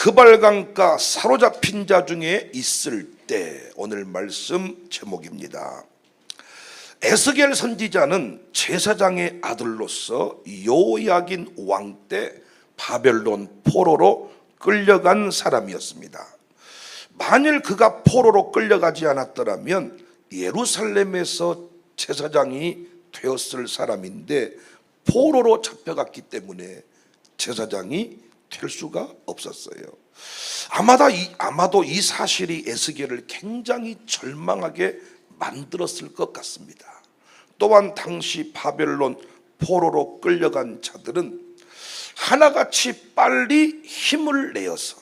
그발강가 사로잡힌 자 중에 있을 때, 오늘 말씀 제목입니다. 에스겔 선지자는 제사장의 아들로서 요야긴 왕 때 바벨론 포로로 끌려간 사람이었습니다. 만일 그가 포로로 끌려가지 않았더라면 예루살렘에서 제사장이 되었을 사람인데 포로로 잡혀갔기 때문에 제사장이 될 수가 없었어요. 아마도 이 사실이 에스겔을 굉장히 절망하게 만들었을 것 같습니다. 또한 당시 바벨론 포로로 끌려간 자들은 하나같이 빨리 힘을 내어서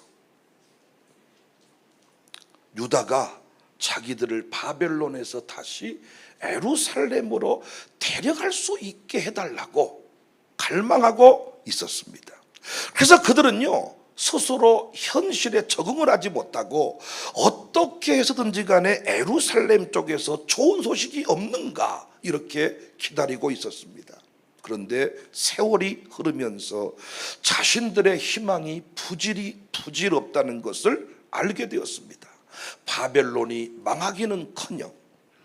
유다가 자기들을 바벨론에서 다시 예루살렘으로 데려갈 수 있게 해달라고 갈망하고 있었습니다. 그래서 그들은요, 스스로 현실에 적응을 하지 못하고 어떻게 해서든지 간에 예루살렘 쪽에서 좋은 소식이 없는가 이렇게 기다리고 있었습니다. 그런데 세월이 흐르면서 자신들의 희망이 부질없다는 것을 알게 되었습니다. 바벨론이 망하기는커녕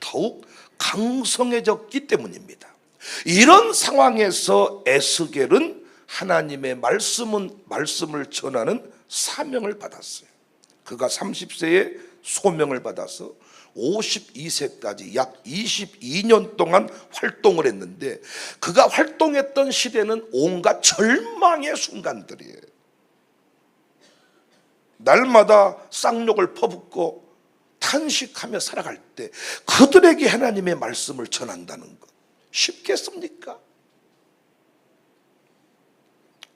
더욱 강성해졌기 때문입니다. 이런 상황에서 에스겔은 하나님의 말씀을 전하는 사명을 받았어요. 그가 30세에 소명을 받아서 52세까지 약 22년 동안 활동을 했는데, 그가 활동했던 시대는 온갖 절망의 순간들이에요. 날마다 쌍욕을 퍼붓고 탄식하며 살아갈 때 그들에게 하나님의 말씀을 전한다는 것 쉽겠습니까?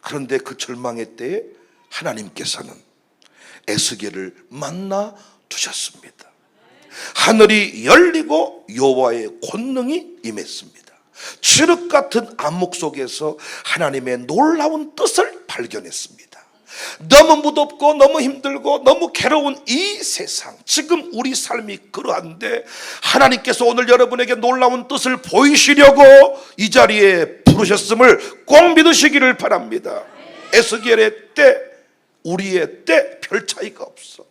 그런데 그 절망의 때에 하나님께서는 에스겔을 만나 두셨습니다. 하늘이 열리고 여호와의 권능이 임했습니다. 칠흑 같은 암흑 속에서 하나님의 놀라운 뜻을 발견했습니다. 너무 무덥고 너무 힘들고 너무 괴로운 이 세상, 지금 우리 삶이 그러한데 하나님께서 오늘 여러분에게 놀라운 뜻을 보이시려고 이 자리에 부르셨음을 꼭 믿으시기를 바랍니다. 에스겔의 때, 우리의 때 별 차이가 없어.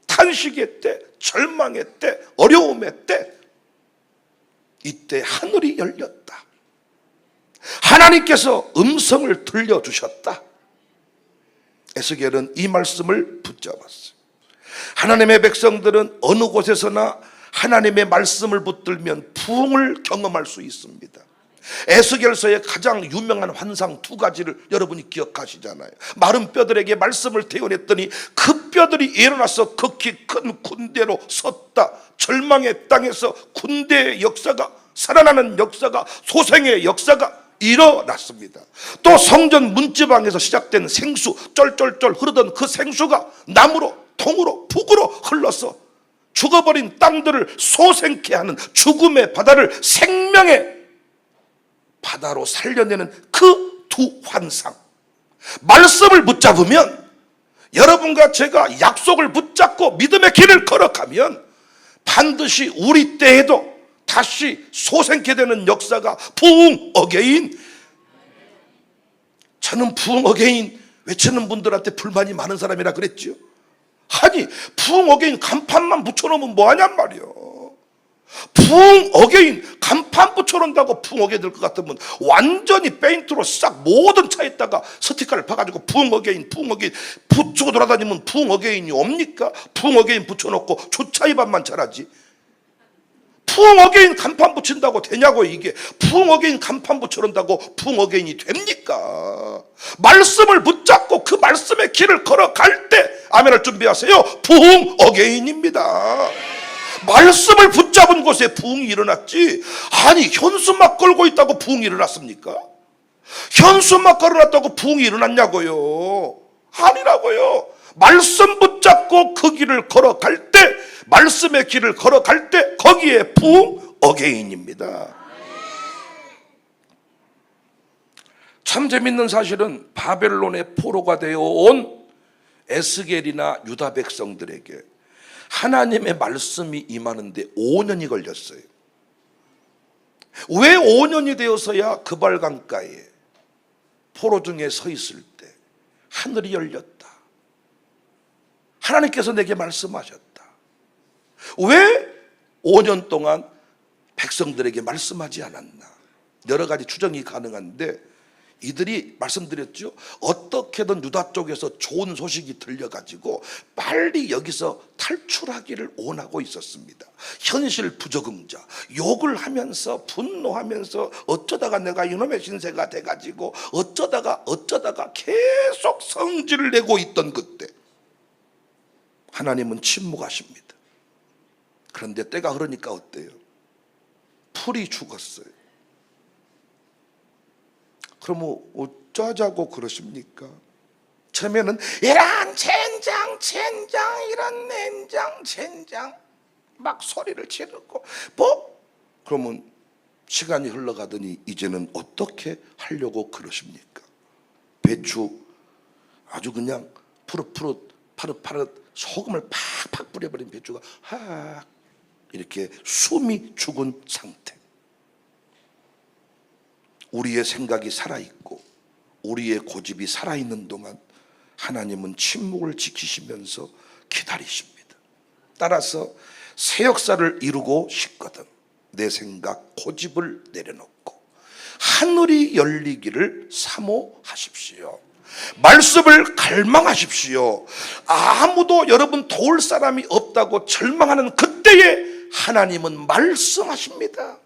탄식의 때, 절망의 때, 어려움의 때, 이때 하늘이 열렸다. 하나님께서 음성을 들려주셨다. 에스겔은 이 말씀을 붙잡았어요. 하나님의 백성들은 어느 곳에서나 하나님의 말씀을 붙들면 부흥을 경험할 수 있습니다. 에스겔서의 가장 유명한 환상 두 가지를 여러분이 기억하시잖아요. 마른 뼈들에게 말씀을 태워냈더니 그 뼈들이 일어나서 극히 큰 군대로 섰다. 절망의 땅에서 군대의 역사가, 살아나는 역사가, 소생의 역사가 일어났습니다. 또 성전 문지방에서 시작된 생수, 쫄쫄쫄 흐르던 그 생수가 남으로, 동으로, 북으로 흘러서 죽어버린 땅들을 소생케 하는 죽음의 바다를 생명의 바다로 살려내는 그 두 환상, 말씀을 붙잡으면, 여러분과 제가 약속을 붙잡고 믿음의 길을 걸어가면 반드시 우리 때에도 다시 소생케 되는 역사가 부흥 어게인. 저는 부흥 어게인 외치는 분들한테 불만이 많은 사람이라 그랬죠. 아니, 부흥 어게인 간판만 붙여놓으면 뭐하냔 말이요. 부흥 어게인 간판 붙여놓는다고 부흥 어게인 될 것 같으면 완전히 페인트로 싹 모든 차에다가 스티커를 파가지고 부흥 어게인 붙이고 돌아다니면 부흥 어게인이 옵니까? 부흥 어게인 붙여놓고 주차 위반만 잘하지. 부흥 어게인 간판 붙인다고 되냐고. 이게 부흥 어게인 간판 붙여놓는다고 부흥 어게인이 됩니까? 말씀을 붙잡고 그 말씀의 길을 걸어갈 때, 아멘을 준비하세요, 부흥 어게인입니다. 말씀을 붙잡은 곳에 부흥이 일어났지. 아니, 현수막 걸고 있다고 부흥이 일어났습니까? 현수막 걸어놨다고 부흥이 일어났냐고요? 아니라고요. 말씀 붙잡고 그 길을 걸어갈 때, 말씀의 길을 걸어갈 때 거기에 부흥 어게인입니다. 참 재밌는 사실은 바벨론의 포로가 되어 온 에스겔이나 유다 백성들에게 하나님의 말씀이 임하는데 5년이 걸렸어요. 왜 5년이 되어서야 그발강가에 포로 중에 서 있을 때 하늘이 열렸다, 하나님께서 내게 말씀하셨다. 왜 5년 동안 백성들에게 말씀하지 않았나? 여러 가지 추정이 가능한데, 이들이 말씀드렸죠. 어떻게든 유다 쪽에서 좋은 소식이 들려가지고 빨리 여기서 탈출하기를 원하고 있었습니다. 현실 부적응자, 욕을 하면서 분노하면서 어쩌다가 내가 이놈의 신세가 돼가지고 어쩌다가 계속 성질을 내고 있던 그때 하나님은 침묵하십니다. 그런데 때가 흐르니까 어때요? 풀이 죽었어요. 그러면 어쩌자고 그러십니까? 처음에는 이런 젠장 이런 nen장 젠장 막 소리를 지르고 그러면 시간이 흘러가더니 이제는 어떻게 하려고 그러십니까? 배추 아주 그냥 파릇파릇 소금을 팍팍 뿌려버린 배추가 이렇게 숨이 죽은 상태. 우리의 생각이 살아있고 우리의 고집이 살아있는 동안 하나님은 침묵을 지키시면서 기다리십니다. 따라서 새 역사를 이루고 싶거든 내 생각 고집을 내려놓고 하늘이 열리기를 사모하십시오. 말씀을 갈망하십시오. 아무도 여러분 도울 사람이 없다고 절망하는 그때에 하나님은 말씀하십니다.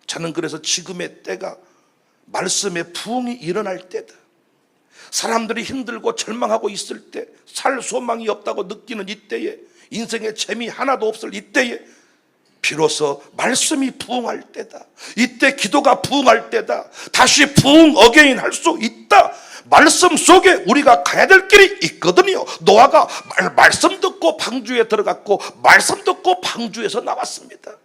저는 그래서 지금의 때가 말씀의 부흥이 일어날 때다. 사람들이 힘들고 절망하고 있을 때, 살 소망이 없다고 느끼는 이때에, 인생의 재미 하나도 없을 이때에 비로소 말씀이 부흥할 때다. 이때 기도가 부흥할 때다. 다시 부흥 어게인 할 수 있다. 말씀 속에 우리가 가야 될 길이 있거든요. 노아가 말씀 듣고 방주에 들어갔고 말씀 듣고 방주에서 나왔습니다.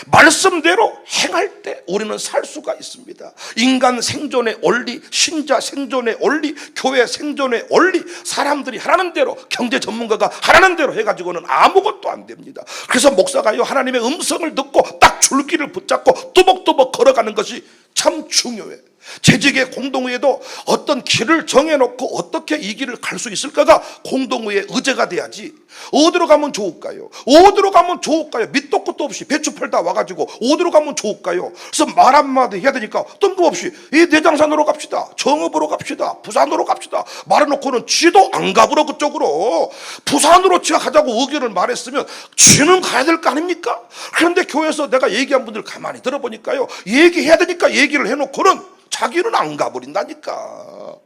말씀대로 행할 때 우리는 살 수가 있습니다. 인간 생존의 원리, 신자 생존의 원리, 교회 생존의 원리, 사람들이 하라는 대로, 경제 전문가가 하라는 대로 해가지고는 아무것도 안 됩니다. 그래서 목사가요, 하나님의 음성을 듣고 딱 줄기를 붙잡고 뚜벅뚜벅 걸어가는 것이 참 중요해. 재직의 공동회에도 어떤 길을 정해놓고 어떻게 이 길을 갈 수 있을까가 공동회의 의제가 돼야지. 어디로 가면 좋을까요? 어디로 가면 좋을까요? 밑도 끝도 없이 배추 팔다 와가지고 어디로 가면 좋을까요? 그래서 말 한마디 해야 되니까 뜬금없이 이 내장산으로 갑시다, 정읍으로 갑시다, 부산으로 갑시다 말해놓고는 쥐도 안 가버려. 그쪽으로 부산으로 지가 가자고 의견을 말했으면 쥐는 가야 될 거 아닙니까? 그런데 교회에서 내가 얘기한 분들 가만히 들어보니까요, 얘기해야 되니까 얘기를 해놓고는 자기는 안 가버린다니까.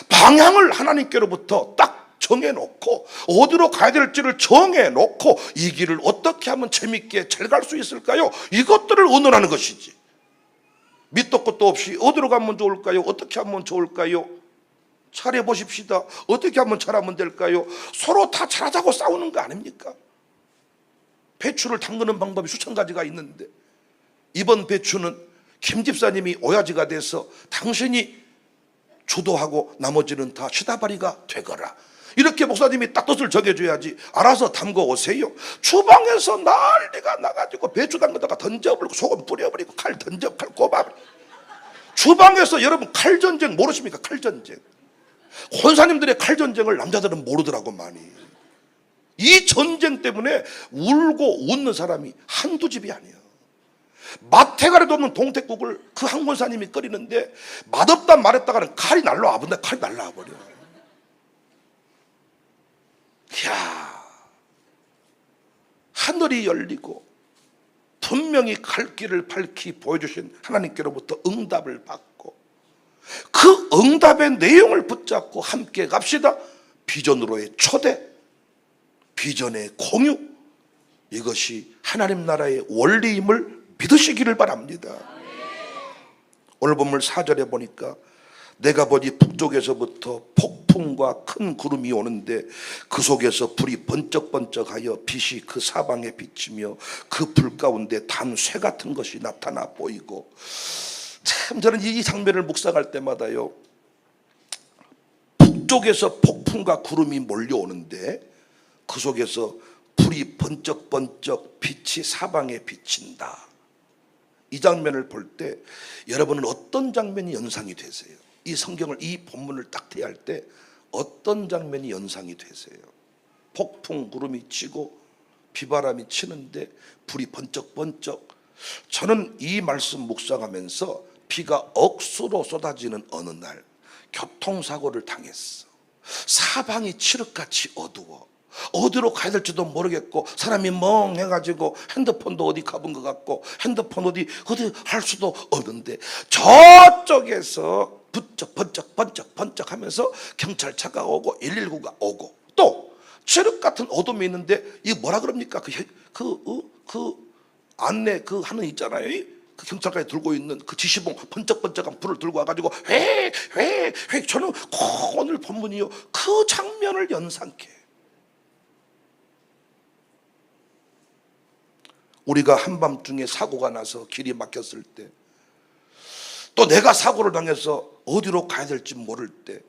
방향을 하나님께로부터 딱 정해놓고 어디로 가야 될지를 정해놓고 이 길을 어떻게 하면 재밌게 잘 갈 수 있을까요? 이것들을 의논하는 것이지. 밑도 끝도 없이 어디로 가면 좋을까요? 어떻게 하면 좋을까요? 잘해보십시다. 어떻게 하면 잘하면 될까요? 서로 다 잘하자고 싸우는 거 아닙니까? 배추를 담그는 방법이 수천 가지가 있는데 이번 배추는 김 집사님이 오야지가 돼서 당신이 주도하고 나머지는 다 시다바리가 되거라. 이렇게 목사님이 딱 뜻을 정해줘야지. 알아서 담궈 오세요. 주방에서 난리가 나가지고 배추 담그다가 던져버리고 소금 뿌려버리고 칼 꼽아버리고. 주방에서 여러분 칼전쟁 모르십니까? 칼전쟁. 권사님들의 칼전쟁을 남자들은 모르더라고 많이. 이 전쟁 때문에 울고 웃는 사람이 한두 집이 아니야. 맛태가리도 없는 동태국을 그 한 권사님이 끓이는데 맛없다 말했다가는 칼이 날라와 버린다. 칼이 날라와 버려. 이야, 하늘이 열리고 분명히 갈 길을 밝히 보여주신 하나님께로부터 응답을 받고 그 응답의 내용을 붙잡고 함께 갑시다. 비전으로의 초대, 비전의 공유, 이것이 하나님 나라의 원리임을 믿으시기를 바랍니다. 오늘 본문 4절에 보니까 내가 보니 북쪽에서부터 폭풍과 큰 구름이 오는데 그 속에서 불이 번쩍번쩍하여 빛이 그 사방에 비치며 그 불 가운데 단 쇠 같은 것이 나타나 보이고. 참 저는 이 장면을 묵상할 때마다요, 북쪽에서 폭풍과 구름이 몰려오는데 그 속에서 불이 번쩍번쩍 빛이 사방에 비친다. 이 장면을 볼 때 여러분은 어떤 장면이 연상이 되세요? 이 성경을, 이 본문을 딱 대할 때 어떤 장면이 연상이 되세요? 폭풍 구름이 치고 비바람이 치는데 불이 번쩍번쩍. 저는 이 말씀 묵상하면서 비가 억수로 쏟아지는 어느 날 교통사고를 당했어. 사방이 칠흑같이 어두워. 어디로 가야 될지도 모르겠고, 사람이 멍해가지고 핸드폰도 어디 가본 것 같고, 핸드폰 어디 할 수도 없는데, 저쪽에서 번쩍 하면서 경찰차가 오고 119가 오고, 또 칠흑 같은 어둠이 있는데 이거 뭐라 그럽니까? 그 안내 그 하는 있잖아요. 그 경찰까지 들고 있는 그 지시봉 번쩍번쩍한 불을 들고 와가지고 획 저는 오늘 본문이요 그 장면을 연상케. 우리가 한밤중에 사고가 나서 길이 막혔을 때, 또 내가 사고를 당해서 어디로 가야 될지 모를 때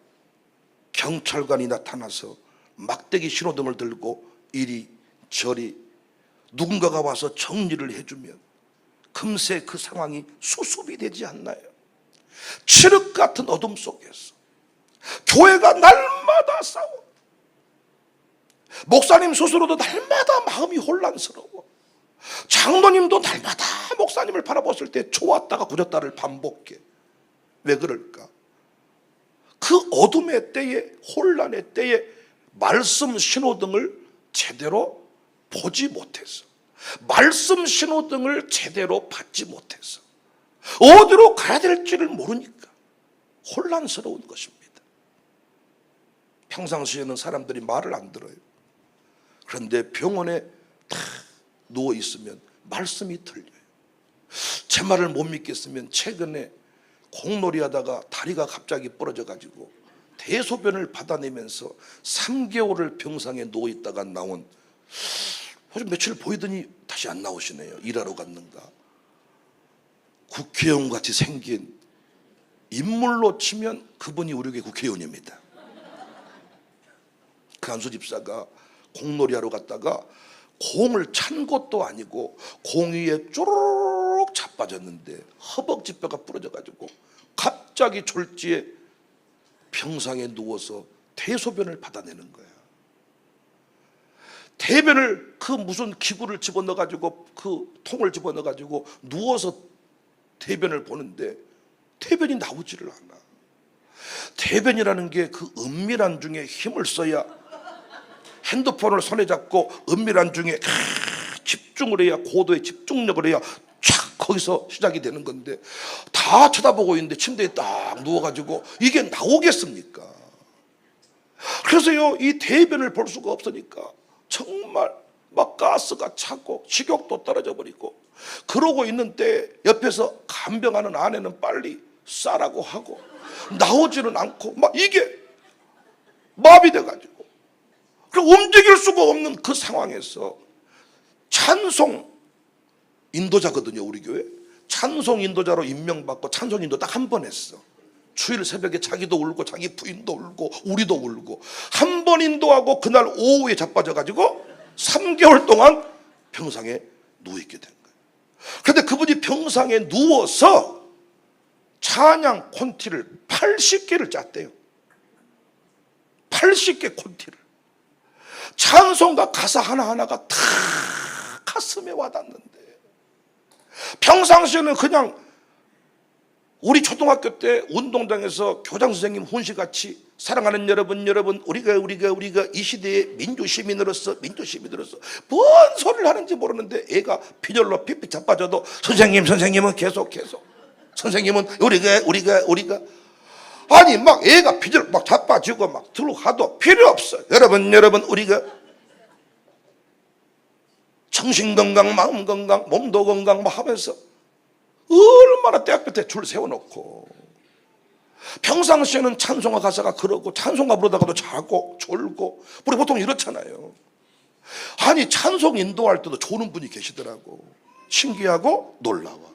경찰관이 나타나서 막대기 신호등을 들고 이리 저리 누군가가 와서 정리를 해주면 금세 그 상황이 수습이 되지 않나요? 칠흑 같은 어둠 속에서 교회가 날마다 싸워. 목사님 스스로도 날마다 마음이 혼란스러워. 장로님도 날마다 목사님을 바라봤을 때 좋았다가 굳었다를 반복해. 왜 그럴까? 그 어둠의 때에, 혼란의 때에 말씀 신호등을 제대로 보지 못해서, 말씀 신호등을 제대로 받지 못해서 어디로 가야 될지를 모르니까 혼란스러운 것입니다. 평상시에는 사람들이 말을 안 들어요. 그런데 병원에 다 누워 있으면 말씀이 들려요. 제 말을 못 믿겠으면 최근에 공놀이 하다가 다리가 갑자기 부러져 가지고 대소변을 받아내면서 3개월을 병상에 누워 있다가 나온, 며칠 보이더니 다시 안 나오시네요. 일하러 갔는가. 국회의원 같이 생긴, 인물로 치면 그분이 우리 교회 국회의원입니다. 그 한수 집사가 공놀이 하러 갔다가 공을 찬 것도 아니고 공 위에 쪼르륵 자빠졌는데 허벅지뼈가 부러져 가지고 갑자기 졸지에 병상에 누워서 대소변을 받아내는 거야. 대변을 그 무슨 기구를 집어넣어 가지고 그 통을 집어넣어 가지고 누워서 대변을 보는데 대변이 나오지를 않아. 대변이라는 게 그 은밀한 중에 힘을 써야, 핸드폰을 손에 잡고 은밀한 중에 집중을 해야, 고도의 집중력을 해야 촥 거기서 시작이 되는 건데, 다 쳐다보고 있는데 침대에 딱 누워가지고 이게 나오겠습니까? 그래서요, 이 대변을 볼 수가 없으니까 정말 막 가스가 차고 식욕도 떨어져 버리고, 그러고 있는 때 옆에서 간병하는 아내는 빨리 싸라고 하고 나오지는 않고 막 이게 마비돼가지고, 그리고 움직일 수가 없는 그 상황에서 찬송 인도자거든요. 우리 교회 찬송 인도자로 임명받고 찬송 인도 딱 한 번 했어. 주일 새벽에 자기도 울고 자기 부인도 울고 우리도 울고 한 번 인도하고 그날 오후에 자빠져가지고 3개월 동안 병상에 누워있게 된 거예요. 그런데 그분이 병상에 누워서 찬양 콘티를 80개를 짰대요. 80개 콘티를. 찬송가 가사 하나하나가 다 가슴에 와닿는데, 평상시에는 그냥 우리 초등학교 때 운동장에서 교장 선생님 훈시같이 사랑하는 여러분, 우리가 이 시대의 민주시민으로서 뭔 소리를 하는지 모르는데 애가 빈혈로 픽픽 자빠져도 선생님은 계속 선생님은 우리가 아니 막 애가 빈혈 막 자빠지고 막 들어가도 필요 없어. 여러분 우리가 정신 건강, 마음 건강, 몸도 건강 막 하면서 얼마나 대학교 때 줄 세워놓고, 평상시에는 찬송가 가사가 그러고 찬송가 부르다가도 자고 졸고, 우리 보통 이렇잖아요. 아니 찬송 인도할 때도 조는 분이 계시더라고. 신기하고 놀라워.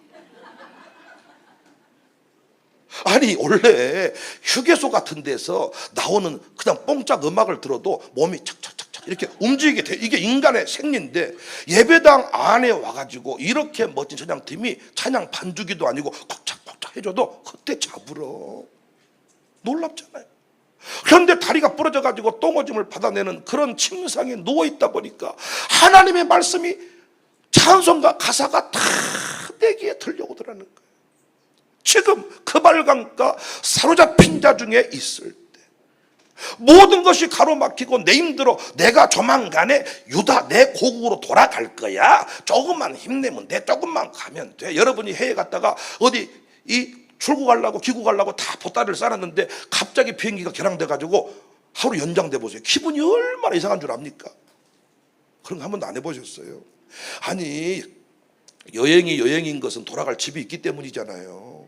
아니 원래 휴게소 같은 데서 나오는 그냥 뽕짝 음악을 들어도 몸이 착착착착 이렇게 움직이게 돼. 이게 인간의 생리인데, 예배당 안에 와가지고 이렇게 멋진 찬양팀이 찬양 반주기도 아니고 콕착콕착 해줘도 그때 잡으러 놀랍잖아요. 그런데 다리가 부러져 가지고 똥오줌을 받아내는 그런 침상에 누워 있다 보니까 하나님의 말씀이 찬송가 가사가 다 내 귀에 들려오더라는 거예요. 지금 그발강가 사로잡힌 자 중에 있을 때 모든 것이 가로막히고 내 힘대로 내가 조만간에 유다 내 고국으로 돌아갈 거야, 조금만 힘내면 돼, 조금만 가면 돼. 여러분이 해외 갔다가 어디 이 출국 가려고 기국 가려고 다 보따리를 싸놨는데 갑자기 비행기가 결항돼 가지고 하루 연장돼 보세요. 기분이 얼마나 이상한 줄 압니까? 그런 거 한 번도 안 해보셨어요? 아니, 여행이 여행인 것은 돌아갈 집이 있기 때문이잖아요.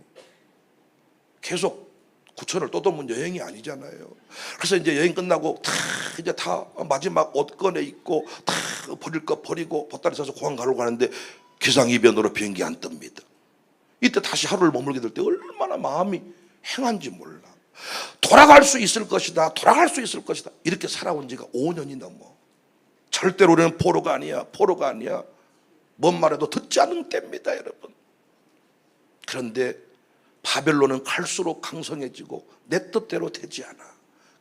계속 구천을 떠돌면 여행이 아니잖아요. 그래서 이제 여행 끝나고 이제 다 마지막 옷 꺼내 입고 다 버릴 거 버리고 보따리 싸서 공항 가려고 가는데 기상이변으로 비행기 안 뜹니다. 이때 다시 하루를 머물게 될 때 얼마나 마음이 행한지 몰라. 돌아갈 수 있을 것이다, 돌아갈 수 있을 것이다, 이렇게 살아온 지가 5년이 넘어. 절대로 우리는 포로가 아니야, 포로가 아니야. 뭔 말해도 듣지 않는 때입니다, 여러분. 그런데 바벨론은 갈수록 강성해지고 내 뜻대로 되지 않아.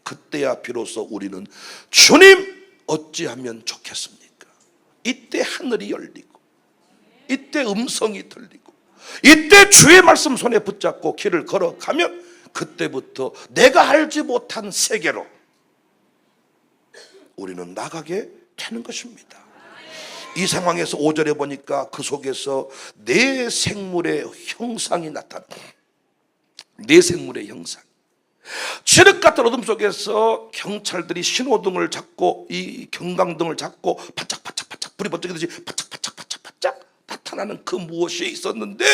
그때야 비로소 우리는 주님 어찌하면 좋겠습니까? 이때 하늘이 열리고, 이때 음성이 들리고, 이때 주의 말씀 손에 붙잡고 길을 걸어가면 그때부터 내가 알지 못한 세계로 우리는 나가게 되는 것입니다. 이 상황에서 5절에 보니까 그 속에서 네 생물의 형상이 나타나. 네 생물의 형상. 칠흑 같은 어둠 속에서 경찰들이 신호등을 잡고 이 경광등을 잡고 반짝반짝반짝 불이 번쩍이듯이 반짝반짝반짝반짝 나타나는 그 무엇이 있었는데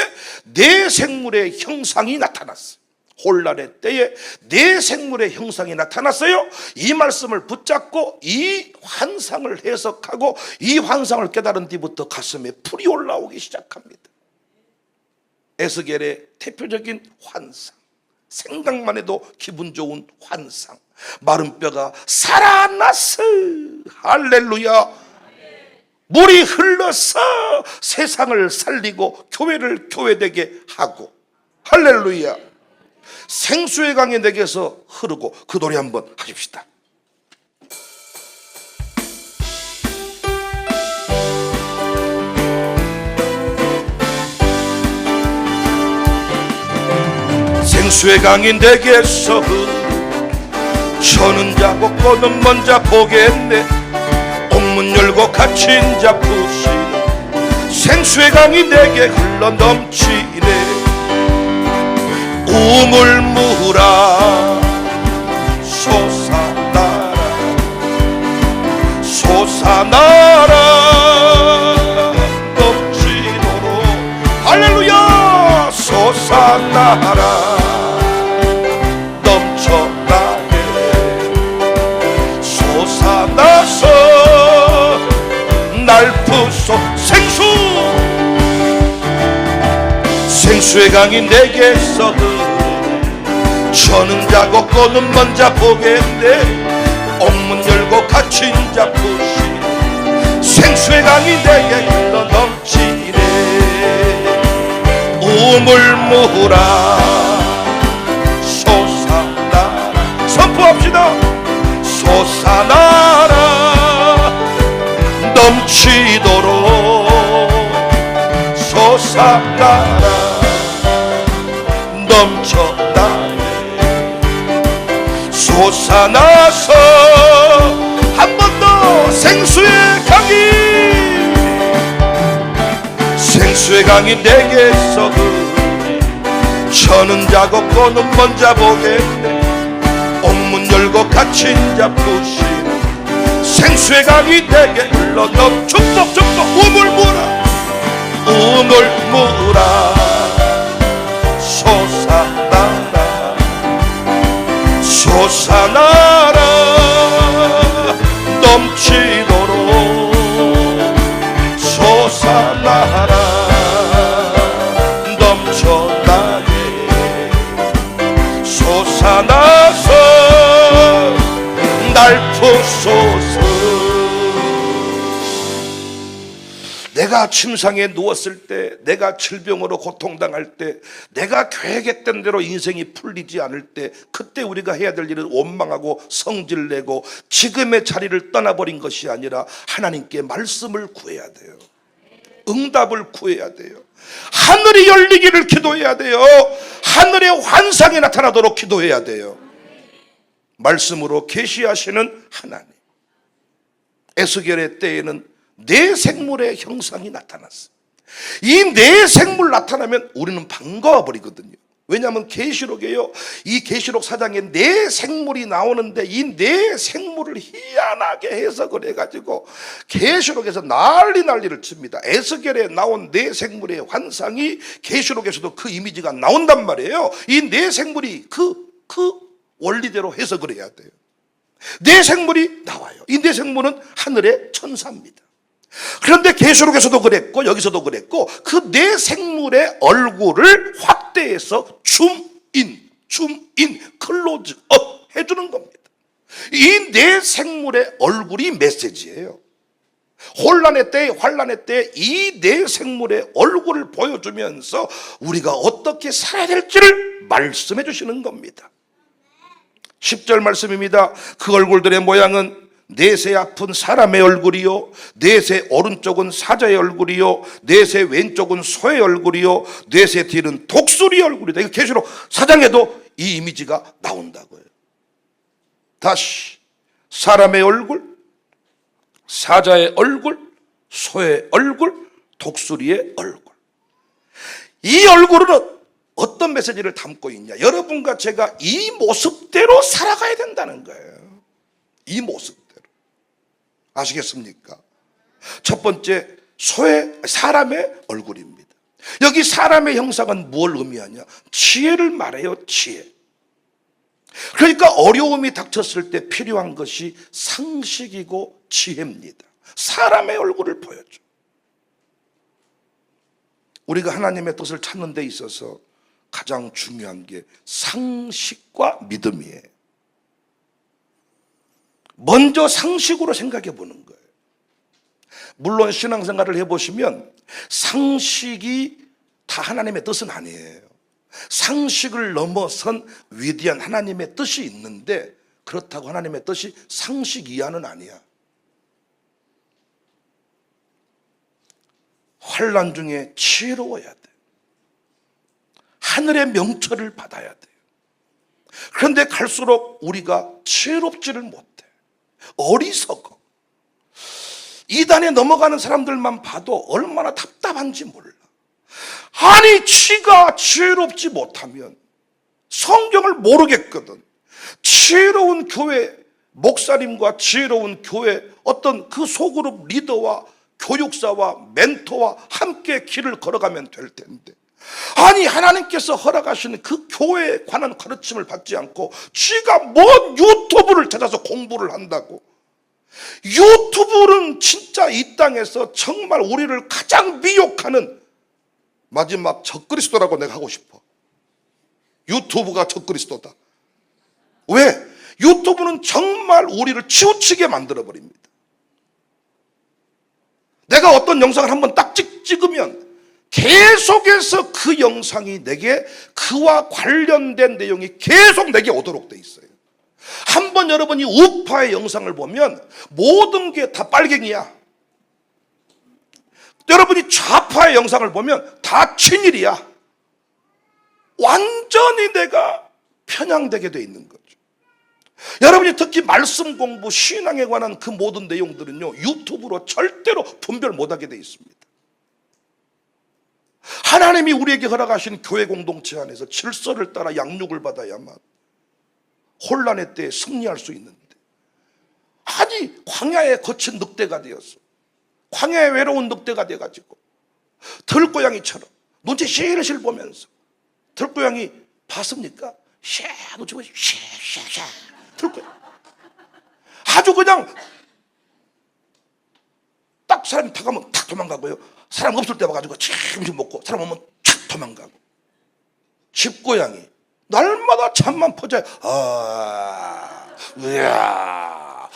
네 생물의 형상이 나타났어요. 혼란의 때에 네 생물의 형상이 나타났어요. 이 말씀을 붙잡고 이 환상을 해석하고 이 환상을 깨달은 뒤부터 가슴에 불이 올라오기 시작합니다. 에스겔의 대표적인 환상, 생각만 해도 기분 좋은 환상. 마른 뼈가 살아났어. 할렐루야. 물이 흘러서 세상을 살리고 교회를 교회되게 하고, 할렐루야. 생수의 강이 내게서 흐르고. 그 노래 한번 하십시다. 생수의 강이 내게서 흐르고 저는 자고 꼬는 먼자 보겠네. 옥문 열고 갇힌 자 푸시네. 생수의 강이 내게 흘러 넘치네. 우물무라 솟아나라 솟아나라 넘치도록. 할렐루야. 솟아나라 넘쳐나게 솟아나서 날 부숴. 생수의 강이 내게서 저는 자고 꼬는 먼자 보겠네. 옥문 열고 갇힌 자 푸시네. 생수의 강이 내게 흘러 넘치네. 우물무라 솟아나라. 선포합시다. 솟아나라 넘치도록 솟아나라 넘쳐나네. 솟아나서 한 번 더 생수의 강이. 생수의 강이 내게서 저는 자고 꼬는 먼자 보겠네. 옥문 열고 갇힌 자 푸시네. 생수의 강이 내게 흘러 넘. 축복 축복. 우물무라 우물무라 솟아나라 솟아나라 넘치도록 솟아나라 넘쳐나게 솟아나서 날 부소서. 내가 침상에 누웠을 때, 내가 질병으로 고통당할 때, 내가 계획했던 대로 인생이 풀리지 않을 때, 그때 우리가 해야 될 일은 원망하고 성질내고 지금의 자리를 떠나버린 것이 아니라 하나님께 말씀을 구해야 돼요. 응답을 구해야 돼요. 하늘이 열리기를 기도해야 돼요. 하늘의 환상이 나타나도록 기도해야 돼요. 말씀으로 계시하시는 하나님. 에스겔의 때에는 네 생물의 형상이 나타났어요. 이 네 생물 나타나면 우리는 반가워 버리거든요. 왜냐하면 계시록에요, 이 계시록 4장에 네 생물이 나오는데 이 네 생물을 희한하게 해석을 해가지고 계시록에서 난리를 칩니다. 에스겔에 나온 네 생물의 환상이 계시록에서도 그 이미지가 나온단 말이에요. 이 네 생물이 그 원리대로 해석을 해야 돼요. 네 생물이 나와요. 이 네 생물은 하늘의 천사입니다. 그런데 계시록에서도 그랬고 여기서도 그랬고 그 네 생물의 얼굴을 확대해서 줌인, 클로즈업 해주는 겁니다. 이 네 생물의 얼굴이 메시지예요. 혼란의 때에, 환란의 때에 이 네 생물의 얼굴을 보여주면서 우리가 어떻게 살아야 될지를 말씀해 주시는 겁니다. 10절 말씀입니다. 그 얼굴들의 모양은 넷의 앞은 사람의 얼굴이요, 넷의 오른쪽은 사자의 얼굴이요, 넷의 왼쪽은 소의 얼굴이요, 넷의 뒤는 독수리의 얼굴이다. 이거 계시록 4장에도 이 이미지가 나온다고요. 다시 사람의 얼굴, 사자의 얼굴, 소의 얼굴, 독수리의 얼굴. 이 얼굴은 어떤 메시지를 담고 있냐? 여러분과 제가 이 모습대로 살아가야 된다는 거예요. 이 모습대로. 아시겠습니까? 첫 번째, 사람의 얼굴입니다. 여기 사람의 형상은 뭘 의미하냐? 지혜를 말해요. 지혜. 그러니까 어려움이 닥쳤을 때 필요한 것이 상식이고 지혜입니다. 사람의 얼굴을 보여줘. 우리가 하나님의 뜻을 찾는 데 있어서 가장 중요한 게 상식과 믿음이에요. 먼저 상식으로 생각해 보는 거예요. 물론 신앙생활을 해보시면 상식이 다 하나님의 뜻은 아니에요. 상식을 넘어선 위대한 하나님의 뜻이 있는데 그렇다고 하나님의 뜻이 상식 이하는 아니야. 환난 중에 지혜로워야 돼. 하늘의 명철을 받아야 돼요. 그런데 갈수록 우리가 지혜롭지를 못해. 어리석어. 이단에 넘어가는 사람들만 봐도 얼마나 답답한지 몰라. 아니, 지가 지혜롭지 못하면 성경을 모르겠거든. 지혜로운 교회 목사님과 지혜로운 교회 어떤 그 소그룹 리더와 교육사와 멘토와 함께 길을 걸어가면 될 텐데, 아니 하나님께서 허락하시는 그 교회에 관한 가르침을 받지 않고 지가 뭔 유튜브를 찾아서 공부를 한다고. 유튜브는 진짜 이 땅에서 정말 우리를 가장 미혹하는 마지막 적그리스도라고 내가 하고 싶어. 유튜브가 적그리스도다. 왜? 유튜브는 정말 우리를 치우치게 만들어버립니다. 내가 어떤 영상을 한번 딱 찍으면 계속해서 그 영상이 내게 그와 관련된 내용이 계속 내게 오도록 돼 있어요. 한번 여러분이 우파의 영상을 보면 모든 게 다 빨갱이야. 여러분이 좌파의 영상을 보면 다 친일이야. 완전히 내가 편향되게 돼 있는 거죠. 여러분이 특히 말씀 공부, 신앙에 관한 그 모든 내용들은요, 유튜브로 절대로 분별 못하게 돼 있습니다. 하나님이 우리에게 허락하신 교회 공동체 안에서 질서를 따라 양육을 받아야만 혼란의 때에 승리할 수 있는데, 아니 광야에 거친 늑대가 되었어. 광야에 외로운 늑대가 돼가지고 들고양이처럼 눈치 실실 보면서, 들고양이 봤습니까? 샤 놓치고 샤샤샤 들고양이 아주 그냥 딱 사람이 다가면 탁 도망가고요. 사람 없을 때 와가지고 음식 먹고, 사람 오면 탁 도망가고. 집고양이 날마다 잠만 퍼져요. 으아.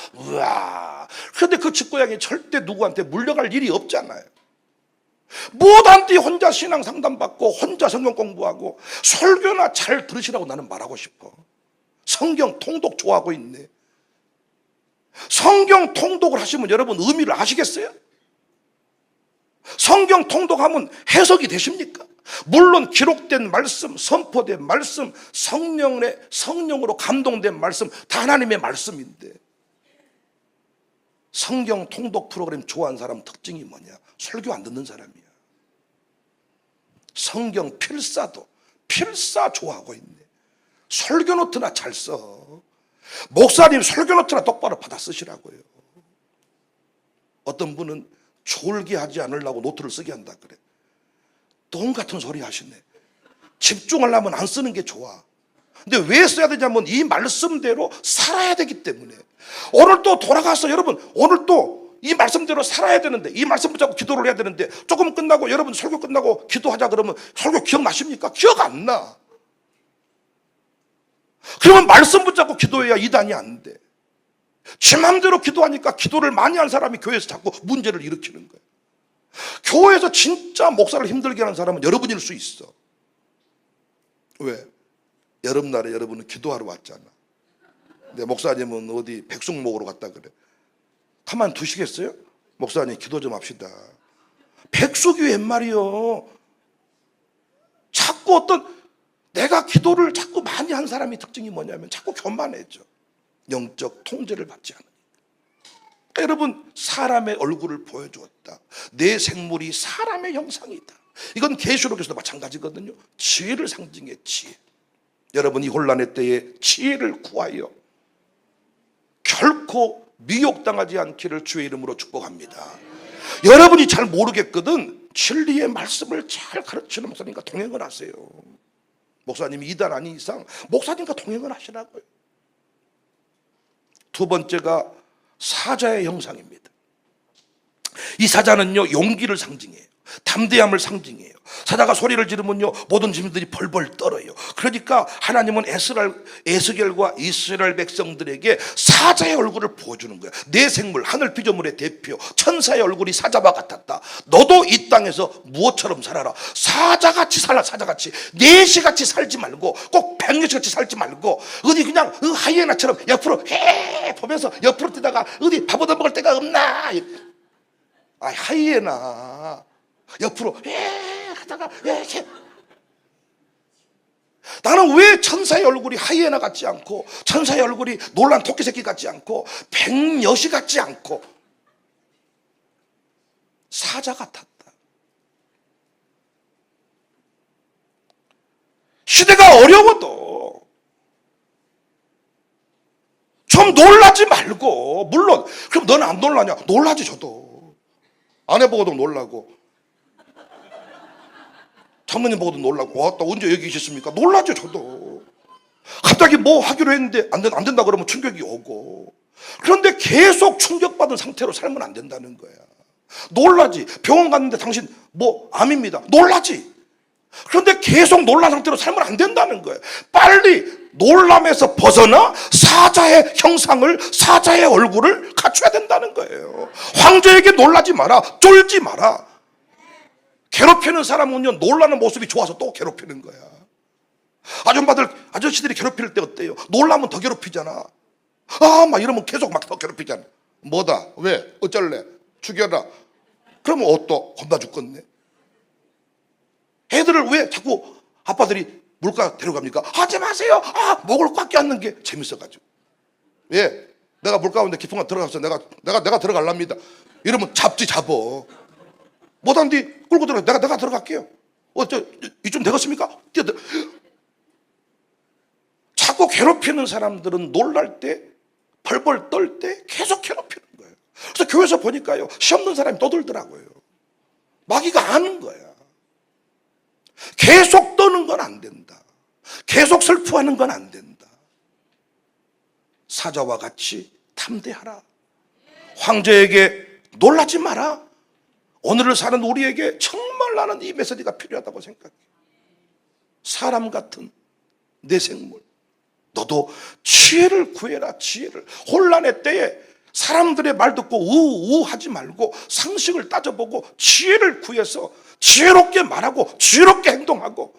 그런데 그 집고양이 절대 누구한테 물려갈 일이 없잖아요. 못한디 혼자 신앙 상담받고 혼자 성경 공부하고 설교나 잘 들으시라고 나는 말하고 싶어. 성경 통독 좋아하고 있네. 성경 통독을 하시면 여러분 의미를 아시겠어요? 성경 통독하면 해석이 되십니까? 물론 기록된 말씀, 선포된 말씀, 성령으로 감동된 말씀 다 하나님의 말씀인데, 성경 통독 프로그램 좋아하는 사람 특징이 뭐냐? 설교 안 듣는 사람이야. 성경 필사 좋아하고 있네. 설교 노트나 잘 써. 목사님 설교 노트나 똑바로 받아 쓰시라고요. 어떤 분은 졸기하지 않으려고 노트를 쓰게 한다 그래. 똥 같은 소리 하시네. 집중하려면 안 쓰는 게 좋아. 근데 왜 써야 되냐면 이 말씀대로 살아야 되기 때문에. 오늘 또 돌아가서 여러분, 오늘 또 이 말씀대로 살아야 되는데, 이 말씀 붙잡고 기도를 해야 되는데, 조금 끝나고 여러분 설교 끝나고 기도하자 그러면 설교 기억나십니까? 기억 안 나. 그러면 말씀 붙잡고 기도해야 이단이 안 돼. 지 맘대로 기도하니까 기도를 많이 한 사람이 교회에서 자꾸 문제를 일으키는 거예요. 교회에서 진짜 목사를 힘들게 하는 사람은 여러분일 수 있어. 왜? 여름날에 여러분은 기도하러 왔잖아. 근데 목사님은 어디 백숙 먹으러 갔다 그래. 가만 두시겠어요? 목사님 기도 좀 합시다. 백숙이 웬 말이요? 자꾸 내가 기도를 자꾸 많이 한 사람의 특징이 뭐냐면 자꾸 교만해져. 영적 통제를 받지 않으니까. 그러니까 여러분, 사람의 얼굴을 보여주었다. 내 생물이 사람의 형상이다. 이건 계시록에서도 마찬가지거든요. 지혜를 상징해, 지혜. 여러분, 이 혼란의 때에 지혜를 구하여 결코 미혹당하지 않기를 주의 이름으로 축복합니다. 여러분이 잘 모르겠거든 진리의 말씀을 잘 가르치는 목사님과 동행을 하세요. 목사님이 이단 아닌 이상 목사님과 동행을 하시라고요. 두 번째가 사자의 형상입니다. 이 사자는요, 용기를 상징해요. 담대함을 상징해요. 사자가 소리를 지르면요, 모든 짐승들이 벌벌 떨어요. 그러니까 하나님은 에스겔과 이스라엘 백성들에게 사자의 얼굴을 보여주는 거야. 내 생물, 하늘 피조물의 대표, 천사의 얼굴이 사자와 같았다. 너도 이 땅에서 무엇처럼 살아라. 사자같이 살아, 사자같이. 내시같이 살지 말고, 꼭 백녀시같이 살지 말고, 어디 그냥 하이에나처럼 옆으로 해 보면서 옆으로 뛰다가 어디 밥 얻어먹을 데가 없나. 하이에나 옆으로 하다가 이렇게. 나는 왜 천사의 얼굴이 하이에나 같지 않고, 천사의 얼굴이 놀란 토끼 새끼 같지 않고, 백녀시 같지 않고 사자 같았다. 시대가 어려워도 좀 놀라지 말고, 물론 그럼 너는 안 놀라냐? 놀라지. 저도 아내 보고도 놀라고, 장모님 보고도 놀라고, 와, 또 언제 여기 계셨습니까? 놀라죠, 저도. 갑자기 뭐 하기로 했는데 안 된다 그러면 충격이 오고. 그런데 계속 충격받은 상태로 살면 안 된다는 거야. 놀라지. 병원 갔는데 당신 암입니다. 놀라지. 그런데 계속 놀란 상태로 살면 안 된다는 거예요. 빨리 놀람에서 벗어나 사자의 형상을, 사자의 얼굴을 갖춰야 된다는 거예요. 황제에게 놀라지 마라. 쫄지 마라. 괴롭히는 사람은요, 놀라는 모습이 좋아서 또 괴롭히는 거야. 아저씨들이 괴롭힐 때 어때요? 놀라면 더 괴롭히잖아. 막 이러면 계속 막 더 괴롭히잖아. 뭐다? 왜? 어쩔래? 죽여라. 그러면 또 겁나 죽겠네. 애들을 왜 자꾸 아빠들이 물가 데려갑니까? 하지 마세요. 목을 꽉 껴안는 게 재밌어가지고. 예, 내가 물가 가운데 깊은 거 들어가서 내가 들어갈랍니다. 이러면 잡어. 못한 뒤 끌고 들어가. 내가 들어갈게요. 이쯤 되겠습니까? 자꾸 괴롭히는 사람들은 놀랄 때, 벌벌 떨 때 계속 괴롭히는 거예요. 그래서 교회에서 보니까요, 시험는 사람이 떠들더라고요. 마귀가 아는 거야. 계속 떠는 건 안 된다. 계속 슬퍼하는 건 안 된다. 사자와 같이 담대하라. 황제에게 놀라지 마라. 오늘을 사는 우리에게 정말 나는 이 메시지가 필요하다고 생각해. 사람 같은 내 생물, 너도 지혜를 구해라. 지혜를. 혼란의 때에 사람들의 말 듣고 우우하지 말고 상식을 따져보고 지혜를 구해서 지혜롭게 말하고 지혜롭게 행동하고